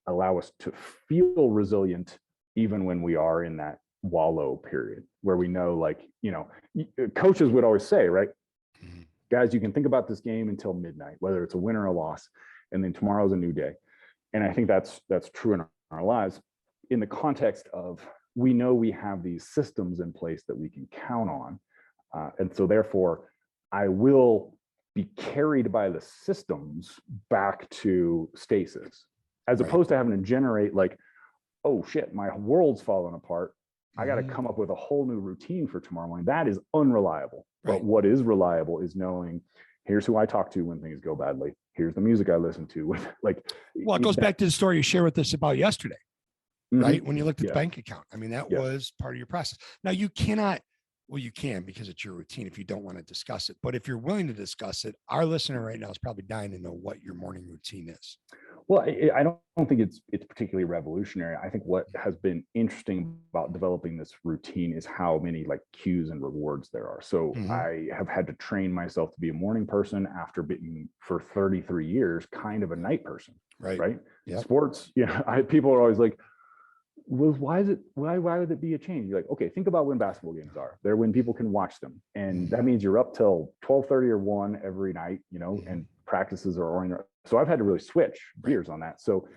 allow us to feel resilient, even when we are in that wallow period where we know, like, coaches would always say, right, guys, you can think about this game until midnight, whether it's a win or a loss, and then tomorrow's a new day. And I think that's true in our lives, in the context of, we know we have these systems in place that we can count on. And so therefore, I will be carried by the systems back to stasis, as opposed to having to generate, like, oh shit, my world's falling apart, I got to come up with a whole new routine for tomorrow morning. That is unreliable. But what is reliable is knowing, here's who I talk to when things go badly. Here's the music I listen to. Like, well, it goes back to the story you shared with us about yesterday, right? When you looked at the bank account. I mean, that was part of your process. Now, you cannot, well, you can, because it's your routine if you don't want to discuss it. But if you're willing to discuss it, our listener right now is probably dying to know what your morning routine is. Well, I don't think it's particularly revolutionary. I think what has been interesting about developing this routine is how many, like, cues and rewards there are. So I have had to train myself to be a morning person after being, for 33 years, kind of a night person. Right. Yep. Sports, people are always like, well, why would it be a change? You're like, okay, think about when basketball games are. They're when people can watch them. And that means you're up till 12:30 or 1 every night, and practices are oriented. So I've had to really switch gears on that. So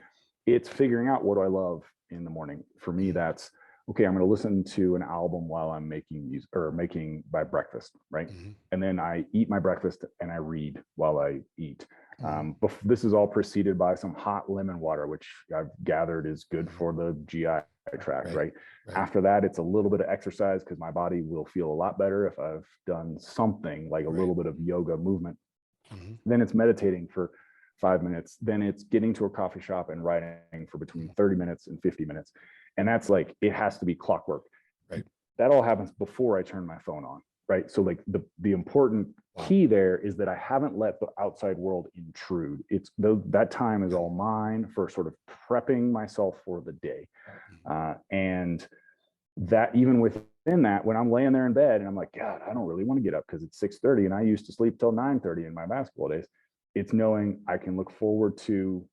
it's figuring out, what do I love in the morning? For me, that's, okay, I'm going to listen to an album while I'm making music, or making my breakfast, right? And then I eat my breakfast and I read while I eat. But this is all preceded by some hot lemon water, which I've gathered is good for the GI tract, right? After that, it's a little bit of exercise, because my body will feel a lot better if I've done something like a little bit of yoga movement. Then it's meditating for 5 minutes. Then it's getting to a coffee shop and writing for between 30 minutes and 50 minutes. And that's, like, it has to be clockwork. That all happens before I turn my phone on, right? So, like, the important key there is that I haven't let the outside world intrude. It's that time is all mine for sort of prepping myself for the day. And that, even within that, when I'm laying there in bed and I'm like, God, I don't really want to get up because it's 6:30 and I used to sleep till 9:30 in my basketball days. It's knowing I can look forward to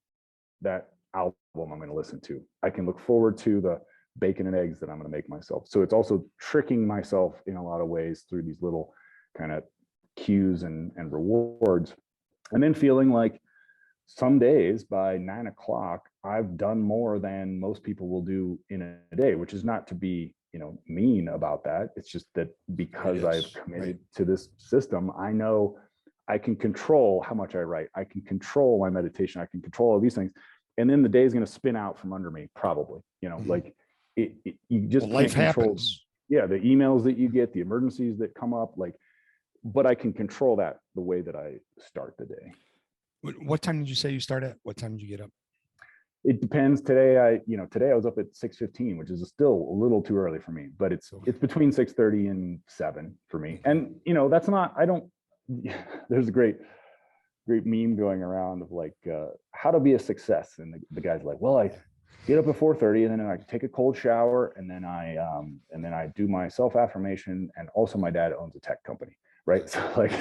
that album I'm going to listen to. I can look forward to the bacon and eggs that I'm going to make myself. So it's also tricking myself in a lot of ways through these little kind of cues and rewards. And then feeling like some days by 9 o'clock, I've done more than most people will do in a day, which is not to be, mean about that. It's just that because I've committed to this system, I know I can control how much I write. I can control my meditation. I can control all these things. And then the day is going to spin out from under me, probably, like you just can't life control. Happens. Yeah. The emails that you get, the emergencies that come up, but I can control that the way that I start the day. What time did you say you start at? What time did you get up? It depends. Today I was up at 6:15, which is still a little too early for me, but it's between 6:30 and 7 for me. And that's not, there's a great meme going around of, like, how to be a success. And the guy's like, well, I get up at 4:30 and then I take a cold shower and then I do my self-affirmation. And also my dad owns a tech company. Right. So, like,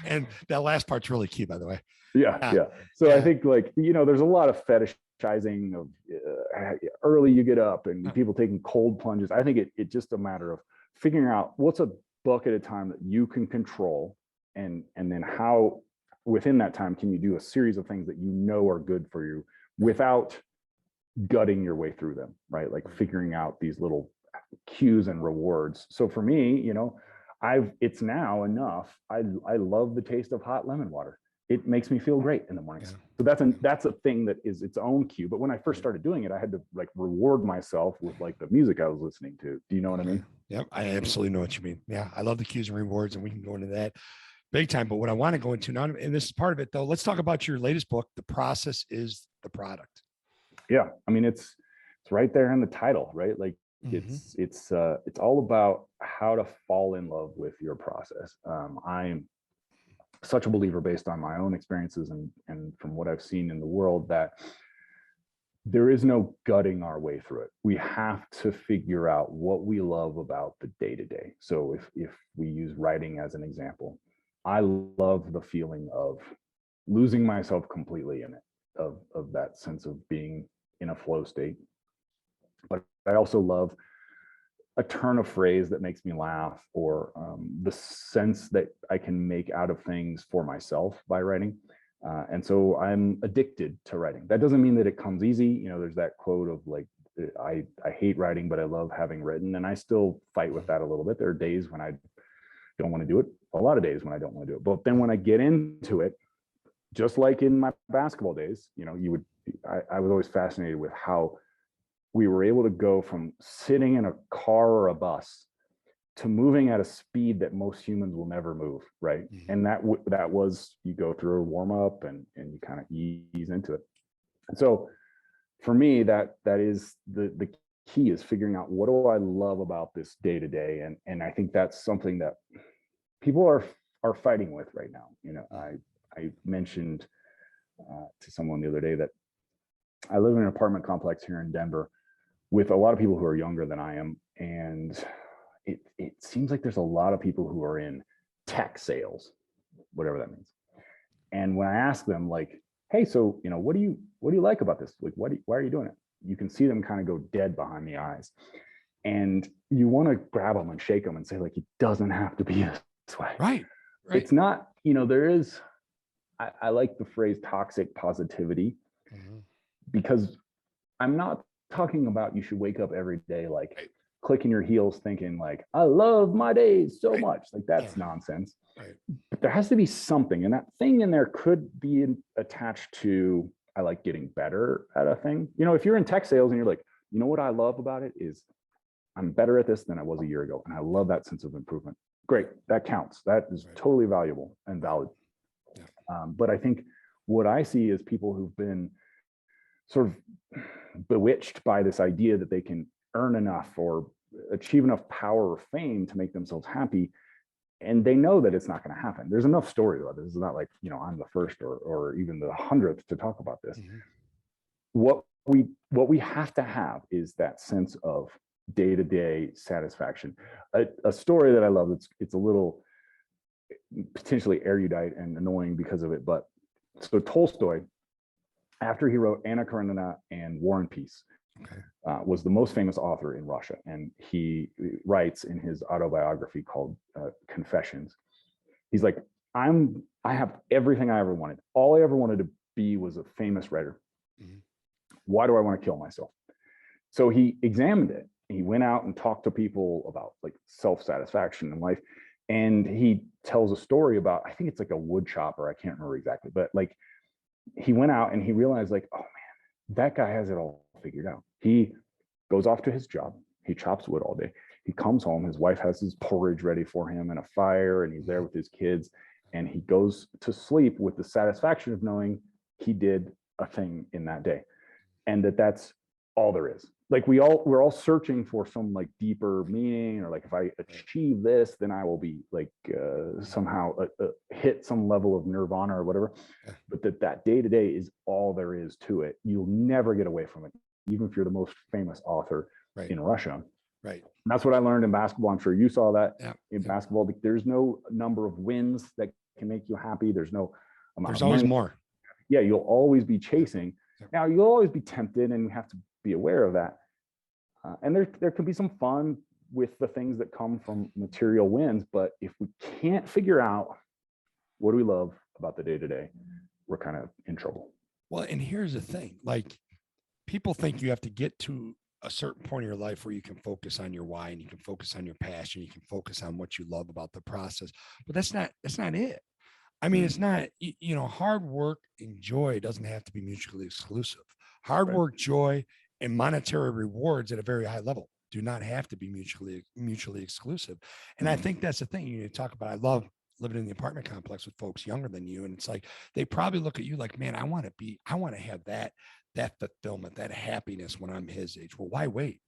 and that last part's really key, by the way. Yeah. So I think like, there's a lot of fetishizing of early you get up and people taking cold plunges. I think it's just a matter of figuring out what's a buck at a time that you can control, and then how within that time can you do a series of things that are good for you without gutting your way through them, right? Like figuring out these little cues and rewards. So for me, it's now enough. I love the taste of hot lemon water. It makes me feel great in the mornings. So that's a thing that is its own cue. But when I first started doing it, I had to like reward myself with like the music I was listening to. Do you know what I mean? Yep, I absolutely know what you mean. Yeah, I love the cues and rewards, and we can go into that big time. But what I want to go into now, and this is part of it though, let's talk about your latest book, The Process is the Product. Yeah, I mean it's right there in the title, right? Like it's all about how to fall in love with your process. I'm such a believer, based on my own experiences and from what I've seen in the world, that there is no gutting our way through it. We have to figure out what we love about the day-to-day. So if we use writing as an example, I love the feeling of losing myself completely in it, of that sense of being in a flow state. But I also love a turn of phrase that makes me laugh, or the sense that I can make out of things for myself by writing. And so I'm addicted to writing. That doesn't mean that it comes easy. There's that quote of like, I hate writing, but I love having written. And I still fight with that a little bit. There are days when I don't want to do it, a lot of days when I don't want to do it. But then when I get into it, just like in my basketball days, I was always fascinated with how we were able to go from sitting in a car or a bus to moving at a speed that most humans will never move, right? And that was, you go through a warm up and you kind of ease into it. And so for me, that is the key, is figuring out, what do I love about this day to day? And I think that's something that people are fighting with right now. I mentioned to someone the other day that I live in an apartment complex here in Denver with a lot of people who are younger than I am. And it seems like there's a lot of people who are in tech sales, whatever that means. And when I ask them like, hey, so, what do you like about this? Like, why are you doing it? You can see them kind of go dead behind the eyes. And you want to grab them and shake them and say, like, it doesn't have to be this way. Right. It's not, there is, I like the phrase toxic positivity, because I'm not talking about you should wake up every day like clicking your heels thinking like, I love my days so much. Like, that's nonsense. But there has to be something, and that thing in there could be attached to, I like getting better at a thing. If you're in tech sales and you're like, what I love about it is I'm better at this than I was a year ago, and I love that sense of improvement. Great, that counts. That is totally valuable and valid. But I think what I see is people who've been sort of bewitched by this idea that they can earn enough or achieve enough power or fame to make themselves happy, and they know that it's not going to happen. There's enough stories about this. It's not like, I'm the first or even the 100th to talk about this. What we have to have is that sense of day-to-day satisfaction. A story that I love, it's a little potentially erudite and annoying because of it, but so Tolstoy, after he wrote Anna Karenina and War and Peace, was the most famous author in Russia. And he writes in his autobiography called Confessions, he's like, I have everything I ever wanted. All I ever wanted to be was a famous writer. Why do I want to kill myself? So he examined it. He went out and talked to people about like self-satisfaction in life. And he tells a story about, I think it's like a wood chopper. I can't remember exactly, but like he went out and he realized like, oh man, that guy has it all figured out. He goes off to his job. He chops wood all day. He comes home. His wife has his porridge ready for him and a fire, and he's there with his kids. And he goes to sleep with the satisfaction of knowing he did a thing in that day, and that's all there is. Like we're all searching for some like deeper meaning, or like if I achieve this, then I will be like somehow hit some level of nirvana or whatever. But that day to day is all there is to it. You'll never get away from it, even if you're the most famous author in Russia. And that's what I learned in basketball. I'm sure you saw that in basketball. There's no number of wins that can make you happy. There's no amount. There's always more. yeah, you'll always be chasing. Now you'll always be tempted, and we have to be aware of that. And there could be some fun with the things that come from material wins. But if we can't figure out what do we love about the day to day, we're kind of in trouble. Well, and here's the thing, like, people think you have to get to a certain point in your life where you can focus on your why and you can focus on your passion, you can focus on what you love about the process. But that's not it. I mean, it's not, hard work and joy doesn't have to be mutually exclusive. Hard work, joy, and monetary rewards at a very high level do not have to be mutually exclusive. And I think that's the thing you need to talk about. I love living in the apartment complex with folks younger than you. And it's like, they probably look at you like, man, I want to have that fulfillment, that happiness when I'm his age. Well, why wait?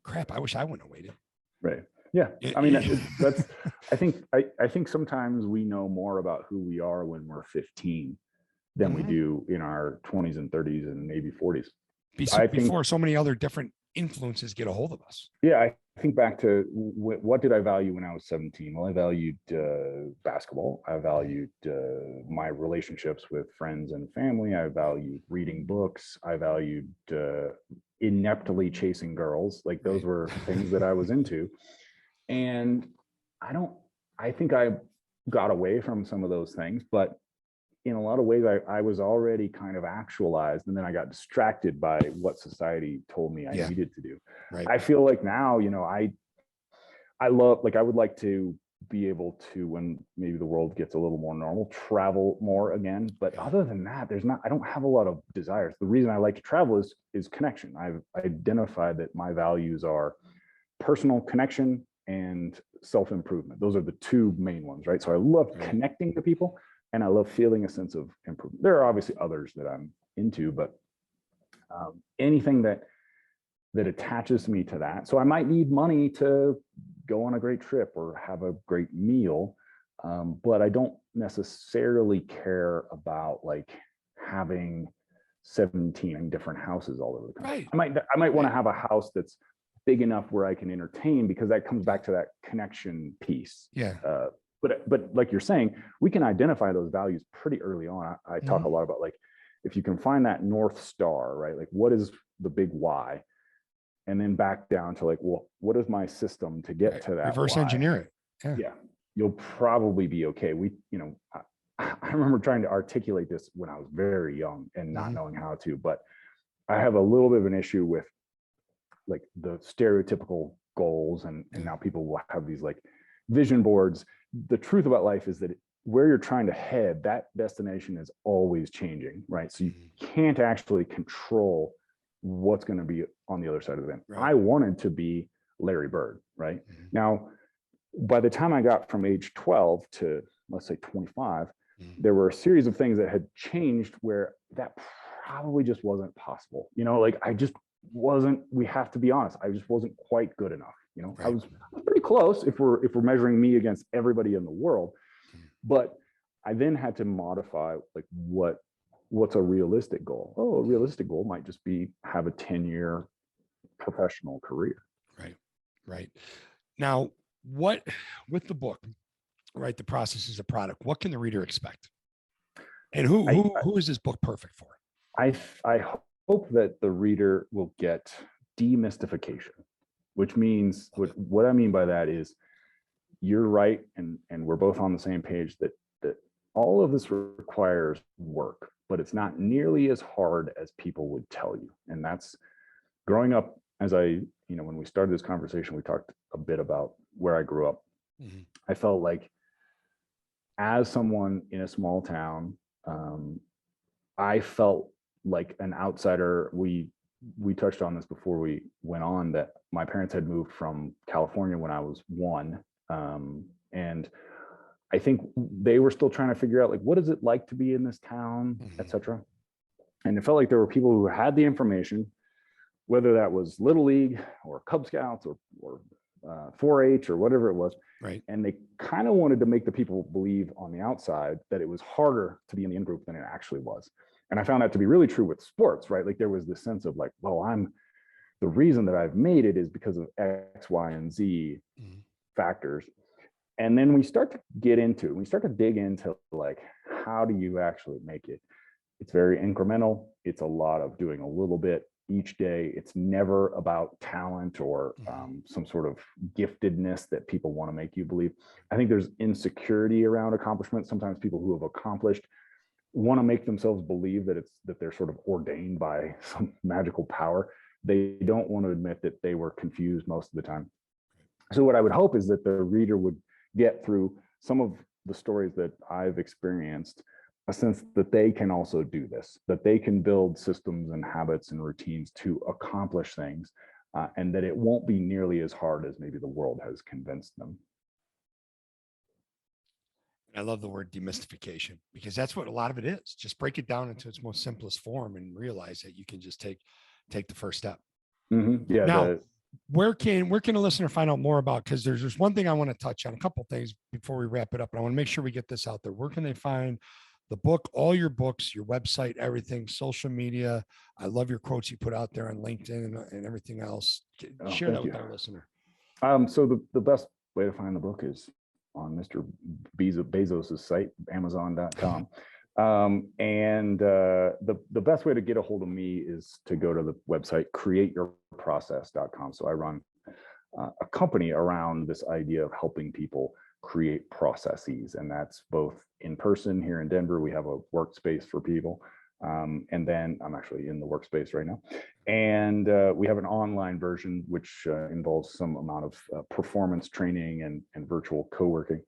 Crap, I wish I wouldn't have waited. Right. Yeah. I mean, that's, I think sometimes we know more about who we are when we're 15 than we do in our 20s and 30s and maybe 40s. Before so many other different influences get a hold of us. Yeah. I think back to what did I value when I was 17? Well, I valued basketball. I valued my relationships with friends and family. I valued reading books. I valued ineptly chasing girls. Like, those were things that I was into. And I think I got away from some of those things, but in a lot of ways, I was already kind of actualized, and then I got distracted by what society told me I needed to do. Right. I feel like now, I love, like, I would like to be able to, when maybe the world gets a little more normal, travel more again. But other than that, I don't have a lot of desires. The reason I like to travel is connection. I've identified that my values are personal connection and self-improvement. Those are the two main ones, right? So I love connecting to people, and I love feeling a sense of improvement. There are obviously others that I'm into, but anything that attaches me to that. So I might need money to go on a great trip or have a great meal, but I don't necessarily care about like having 17 different houses all over the country. Right. I might want to have a house that's big enough where I can entertain, because that comes back to that connection piece. Yeah. But like you're saying, we can identify those values pretty early on. I talk a lot about, like, if you can find that North Star, right? Like, what is the big why? And then back down to like, well, what is my system to get to that? Reverse why? engineer it. Yeah. You'll probably be okay. I remember trying to articulate this when I was very young and not knowing how to, but I have a little bit of an issue with like the stereotypical goals, and now people will have these like vision boards. The truth about life is that where you're trying to head, that destination is always changing, right? So you can't actually control what's going to be on the other side of the event. I wanted to be Larry Bird, right? Now, by the time I got from age 12 to, let's say, 25, there were a series of things that had changed where that probably just wasn't possible. Like, I just wasn't, we have to be honest, I just wasn't quite good enough. I was pretty close if we're measuring me against everybody in the world. But I then had to modify, like, what's a realistic goal? Oh, a realistic goal might just be have a 10-year professional career. Right. Now, with the book, right? The process is a product. What can the reader expect? And who is this book perfect for? I hope that the reader will get demystification, which means what I mean by that is, you're right, and we're both on the same page that all of this requires work, but it's not nearly as hard as people would tell you. And that's growing up, as when we started this conversation, we talked a bit about where I grew up. I felt like, as someone in a small town, I felt like an outsider. We touched on this before we went on, that my parents had moved from California when I was 1. And I think they were still trying to figure out, like, what is it like to be in this town, etc. And it felt like there were people who had the information, whether that was Little League or Cub Scouts or 4-H or whatever it was. Right. And they kind of wanted to make the people believe on the outside that it was harder to be in the in-group than it actually was. And I found that to be really true with sports, right? Like, there was this sense of like, well, the reason that I've made it is because of X, Y, and Z factors. And then we start to dig into like, how do you actually make it? It's very incremental. It's a lot of doing a little bit each day. It's never about talent or some sort of giftedness that people want to make you believe. I think there's insecurity around accomplishment. Sometimes people who have accomplished want to make themselves believe that they're sort of ordained by some magical power. They don't want to admit that they were confused most of the time. So what I would hope is that the reader would get through some of the stories that I've experienced a sense that they can also do this, that they can build systems and habits and routines to accomplish things, and that it won't be nearly as hard as maybe the world has convinced them. I love the word demystification, because that's what a lot of it is. Just break it down into its most simplest form and realize that you can just take the first step. Yeah. Now, where can a listener find out more about? Because there's just one thing I want to touch on, a couple of things before we wrap it up, and I want to make sure we get this out there. Where can they find the book, all your books, your website, everything, social media? I love your quotes you put out there on LinkedIn and everything else. Share that with our listener. So the best way to find the book is on Mr. Bezos's site, Amazon.com. And the best way to get a hold of me is to go to the website, createyourprocess.com. So I run a company around this idea of helping people create processes, and that's both in person here in Denver. We have a workspace for people, and then I'm actually in the workspace right now, and we have an online version which involves some amount of performance training and virtual co-working.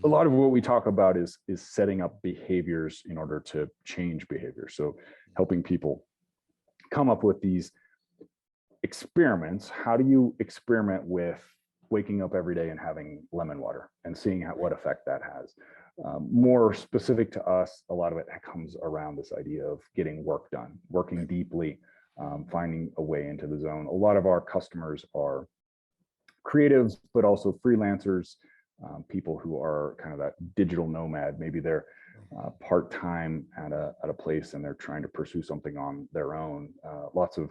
A lot of what we talk about is setting up behaviors in order to change behavior. So helping people come up with these experiments. How do you experiment with waking up every day and having lemon water and seeing what effect that has? More specific to us, a lot of it comes around this idea of getting work done, working deeply, finding a way into the zone. A lot of our customers are creatives, but also freelancers, people who are kind of that digital nomad. Maybe they're part-time at a place and they're trying to pursue something on their own. Lots of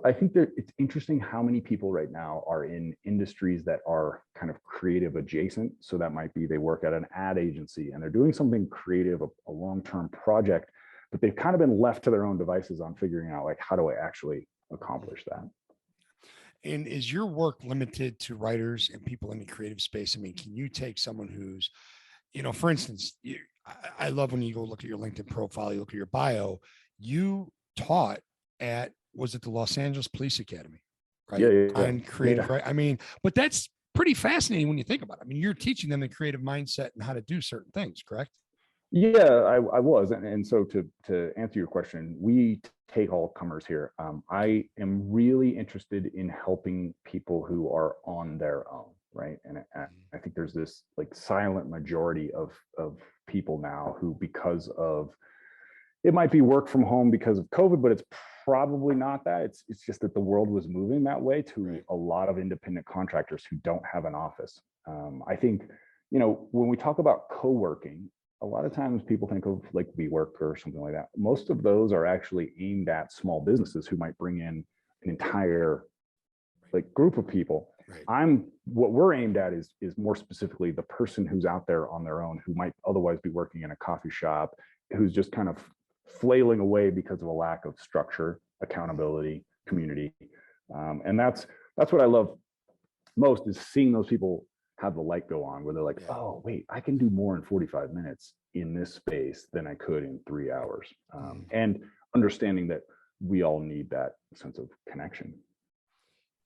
I think that it's interesting how many people right now are in industries that are kind of creative adjacent. So that might be they work at an ad agency and they're doing something creative, a long-term project, but they've kind of been left to their own devices on figuring out, like, how do I actually accomplish that? And is your work limited to writers and people in the creative space? I mean, can you take someone who's, for instance, I love when you go look at your LinkedIn profile, you look at your bio, you taught at, was it the Los Angeles Police Academy, right? Yeah. On creative, right? I mean, but that's pretty fascinating when you think about it. I mean, you're teaching them the creative mindset and how to do certain things, correct? Yeah, I was. And so to answer your question, we take all comers here. I am really interested in helping people who are on their own, right? And I think there's this like silent majority of people now who, because of, it might be work from home because of COVID, but it's probably not that. It's just that the world was moving that way to a lot of independent contractors who don't have an office. I think, when we talk about co-working, a lot of times people think of like WeWork or something like that. Most of those are actually aimed at small businesses who might bring in an entire like group of people. Right. What we're aimed at is more specifically the person who's out there on their own, who might otherwise be working in a coffee shop, who's just kind of flailing away because of a lack of structure, accountability, community. And that's what I love most, is seeing those people have the light go on, where they're like, oh, wait, I can do more in 45 minutes in this space than I could in 3 hours. And understanding that we all need that sense of connection.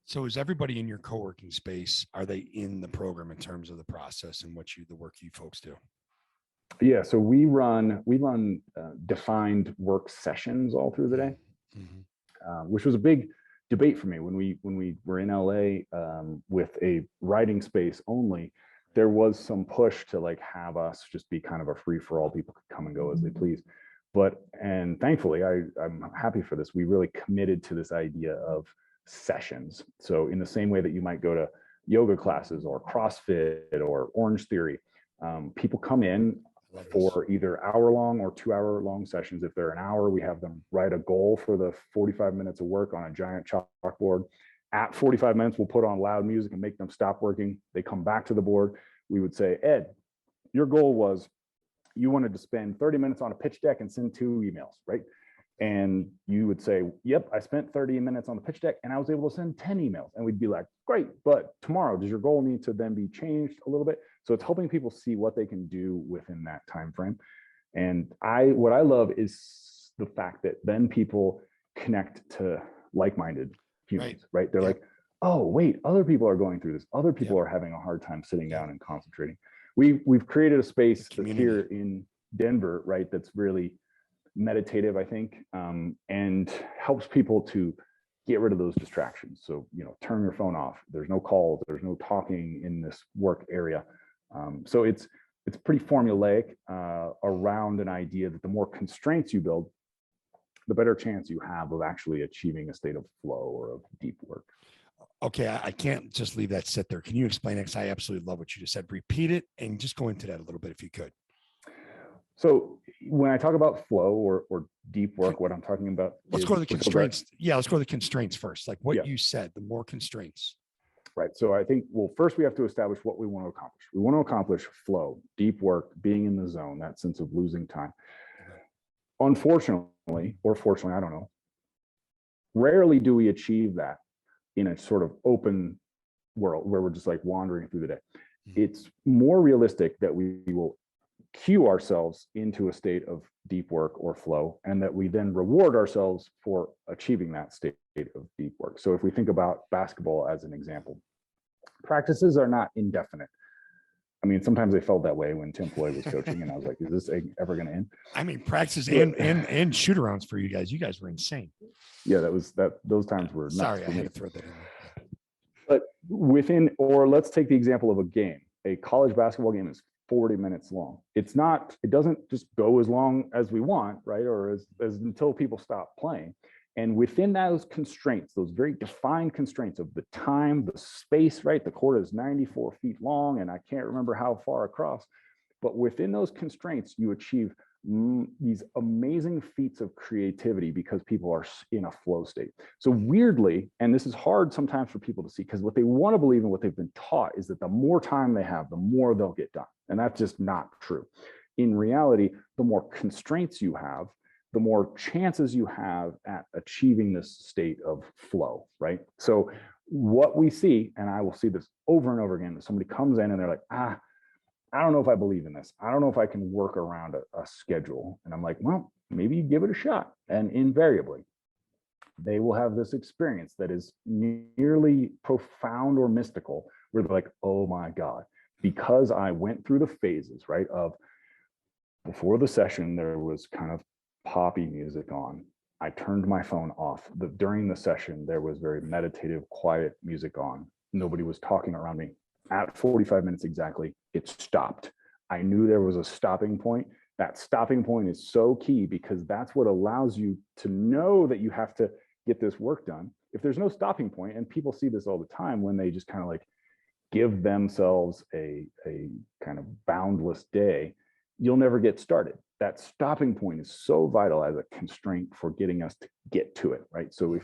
So is everybody in your co-working space, are they in the program in terms of the process and the work you folks do? Yeah, so we run defined work sessions all through the day, which was a big debate for me when we were in LA with a writing space only. There was some push to like have us just be kind of a free for all, people could come and go as they please. And thankfully, I'm happy for this. We really committed to this idea of sessions. So in the same way that you might go to yoga classes or CrossFit or Orange Theory, people come in for either hour-long or 2-hour-long sessions. If they're an hour, we have them write a goal for the 45 minutes of work on a giant chalkboard. At 45 minutes, we'll put on loud music and make them stop working. They come back to the board. We would say, Ed, your goal was you wanted to spend 30 minutes on a pitch deck and send 2 emails, right? And you would say, yep, I spent 30 minutes on the pitch deck and I was able to send 10 emails. And we'd be like, great, but tomorrow, does your goal need to then be changed a little bit? So it's helping people see what they can do within that time frame. And what I love is the fact that then people connect to like-minded humans, right? They're like, oh, wait, other people are going through this. Other people are having a hard time sitting down and concentrating. We've created a space that's here in Denver, right? That's really meditative, I think, and helps people to get rid of those distractions. So, turn your phone off. There's no calls. There's no talking in this work area. So it's pretty formulaic around an idea that the more constraints you build, the better chance you have of actually achieving a state of flow or of deep work. Okay, I can't just leave that sit there. Can you explain it? Because I absolutely love what you just said. Repeat it and just go into that a little bit if you could. So when I talk about flow or deep work, what I'm talking about. Let's go to the constraints. Yeah, let's go to the constraints first. Like what you said, the more constraints. Right. So I think, first we have to establish what we want to accomplish. We want to accomplish flow, deep work, being in the zone, that sense of losing time. Unfortunately, or fortunately, I don't know, rarely do we achieve that in a sort of open world where we're just like wandering through the day. It's more realistic that we will cue ourselves into a state of deep work or flow, and that we then reward ourselves for achieving that state of deep work. So if we think about basketball as an example, practices are not indefinite. I mean, sometimes they felt that way when Tim Floyd was coaching, and I was like, is this ever going to end? I mean, practices and shoot arounds for you guys. You guys were insane. Yeah, those times were nuts. Sorry, I had to throw that in. But let's take the example of a game. A college basketball game is 40 minutes long. It doesn't just go as long as we want, right? Or as until people stop playing. And within those constraints, those very defined constraints of the time, the space, right? The court is 94 feet long, and I can't remember how far across. But within those constraints, you achieve these amazing feats of creativity because people are in a flow state. So weirdly, and this is hard sometimes for people to see, because what they want to believe and what they've been taught is that the more time they have, the more they'll get done. And that's just not true. In reality, the more constraints you have, the more chances you have at achieving this state of flow, right? So what we see, and I will see this over and over again, that somebody comes in and they're like, I don't know if I believe in this. I don't know if I can work around a schedule. And I'm like, well, maybe you give it a shot. And invariably, they will have this experience that is nearly profound or mystical, where they're like, oh my God, because I went through the phases, right, of before the session, there was kind of poppy music on. I turned my phone off. During the session, there was very meditative, quiet music on. Nobody was talking around me. At 45 minutes exactly, it stopped. I knew there was a stopping point. That stopping point is so key because that's what allows you to know that you have to get this work done. If there's no stopping point, and people see this all the time when they just kind of like give themselves a kind of boundless day, you'll never get started. That stopping point is so vital as a constraint for getting us to get to it, right? So if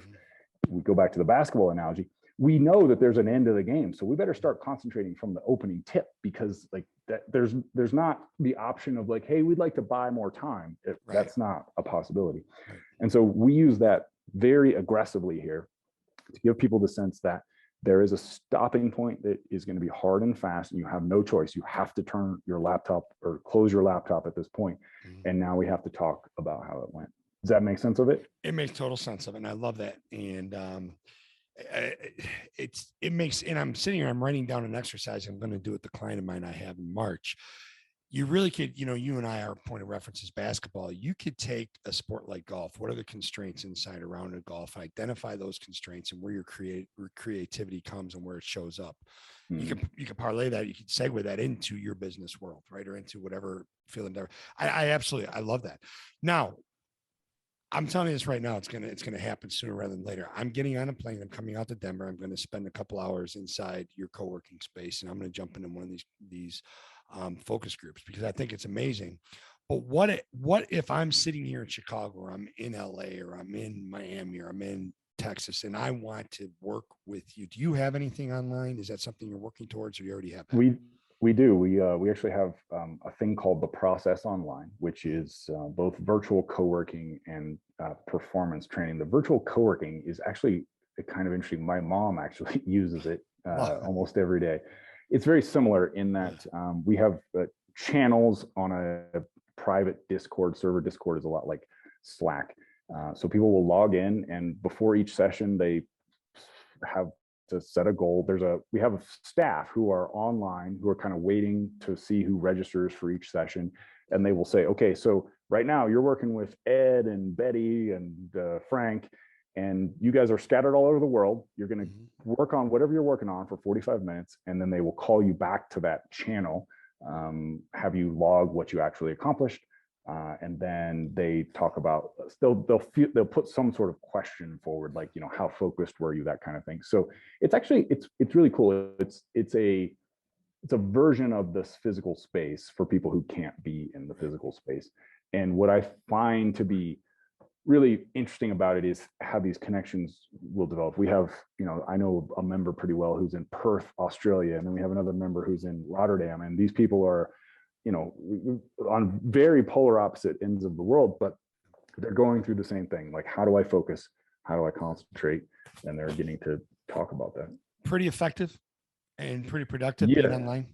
we go back to the basketball analogy, we know that there's an end of the game. So we better start concentrating from the opening tip, because like that there's not the option of like, hey, we'd like to buy more time. That's not a possibility. And so we use that very aggressively here to give people the sense that there is a stopping point that is going to be hard and fast, and you have no choice. You have to turn your laptop or close your laptop at this point. And now we have to talk about how it went. Does that make sense of it? It makes total sense of it. And I love that. And it makes, and I'm sitting here, I'm writing down an exercise I'm going to do with the client of mine I have in March. You really could, you and I, our point of reference is basketball. You could take a sport like golf. What are the constraints inside around a golf? Identify those constraints and where your creativity comes and where it shows up. You can parlay that. You can segue that into your business world, right? Or into whatever field endeavor. I absolutely, I love that. Now, I'm telling you this right now, it's gonna happen sooner rather than later. I'm getting on a plane. I'm coming out to Denver. I'm going to spend a couple hours inside your co-working space, and I'm going to jump into one of these focus groups because I think it's amazing. But what if I'm sitting here in Chicago, or I'm in LA, or I'm in Miami, or I'm in Texas, and I want to work with you? Do you have anything online? Is that something you're working towards, or you already have that? We do. We actually have a thing called the Process Online, which is both virtual co-working and performance training. The virtual co-working is actually kind of interesting. My mom actually uses it almost every day. It's very similar in that we have channels on a private Discord server. Discord is a lot like Slack. So people will log in, and before each session, they have to set a goal. We have staff who are online, who are kind of waiting to see who registers for each session. And they will say, okay, so right now you're working with Ed and Betty and Frank, and you guys are scattered all over the world. You're going to work on whatever you're working on for 45 minutes. And then they will call you back to that channel, have you log what you actually accomplished. And then they talk about, they'll put some sort of question forward, like, how focused were you, that kind of thing. So it's actually, it's really cool. It's a version of this physical space for people who can't be in the physical space. And what I find to be really interesting about it is how these connections will develop. We have, I know a member pretty well who's in Perth, Australia, and then we have another member who's in Rotterdam. And these people are, on very polar opposite ends of the world, but they're going through the same thing. Like, how do I focus? How do I concentrate? And they're getting to talk about that. Pretty effective and pretty productive being online.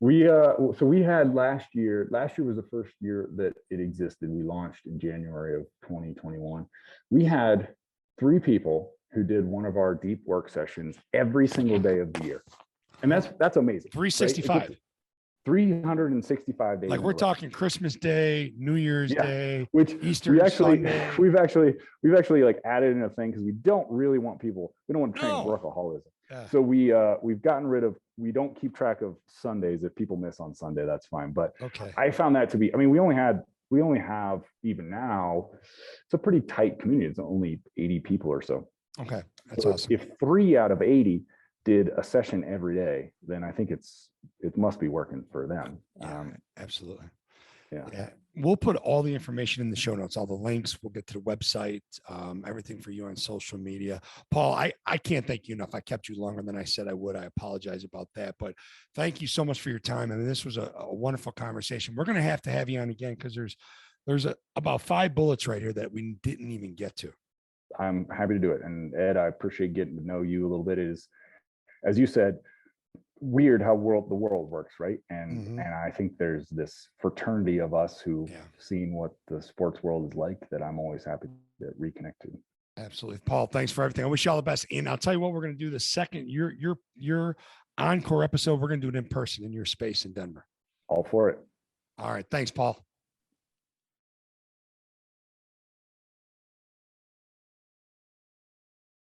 So we had last year was the first year that it existed. We launched in January of 2021. We had 3 people who did one of our deep work sessions every single day of the year. And that's amazing. 365. Right? 365 days. Like, we're talking Christmas Day, New Year's Day, which Easter Sunday. We've actually like added in a thing because we don't really want people. We don't want to train workaholism. Yeah. So we've gotten rid of. We don't keep track of Sundays. If people miss on Sunday, that's fine. But I found that to be. I mean, we only have even now. It's a pretty tight community. It's only 80 people or so. Okay, that's awesome. If 3 out of 80 did a session every day, then I think it must be working for them. Absolutely. Yeah. We'll put all the information in the show notes, all the links. We'll get to the website, everything for you on social media. Paul, I can't thank you enough. I kept you longer than I said I would. I apologize about that, but thank you so much for your time. I mean, this was a wonderful conversation. We're going to have you on again, because there's about 5 bullets right here that we didn't even get to. I'm happy to do it. And Ed, I appreciate getting to know you a little bit. It is, as you said, weird how the world works, right? And I think there's this fraternity of us who've seen what the sports world is like, that I'm always happy to reconnect to. Absolutely. Paul, thanks for everything. I wish you all the best. And I'll tell you what, we're going to do the second your encore episode. We're going to do it in person in your space in Denver. All for it. All right. Thanks, Paul.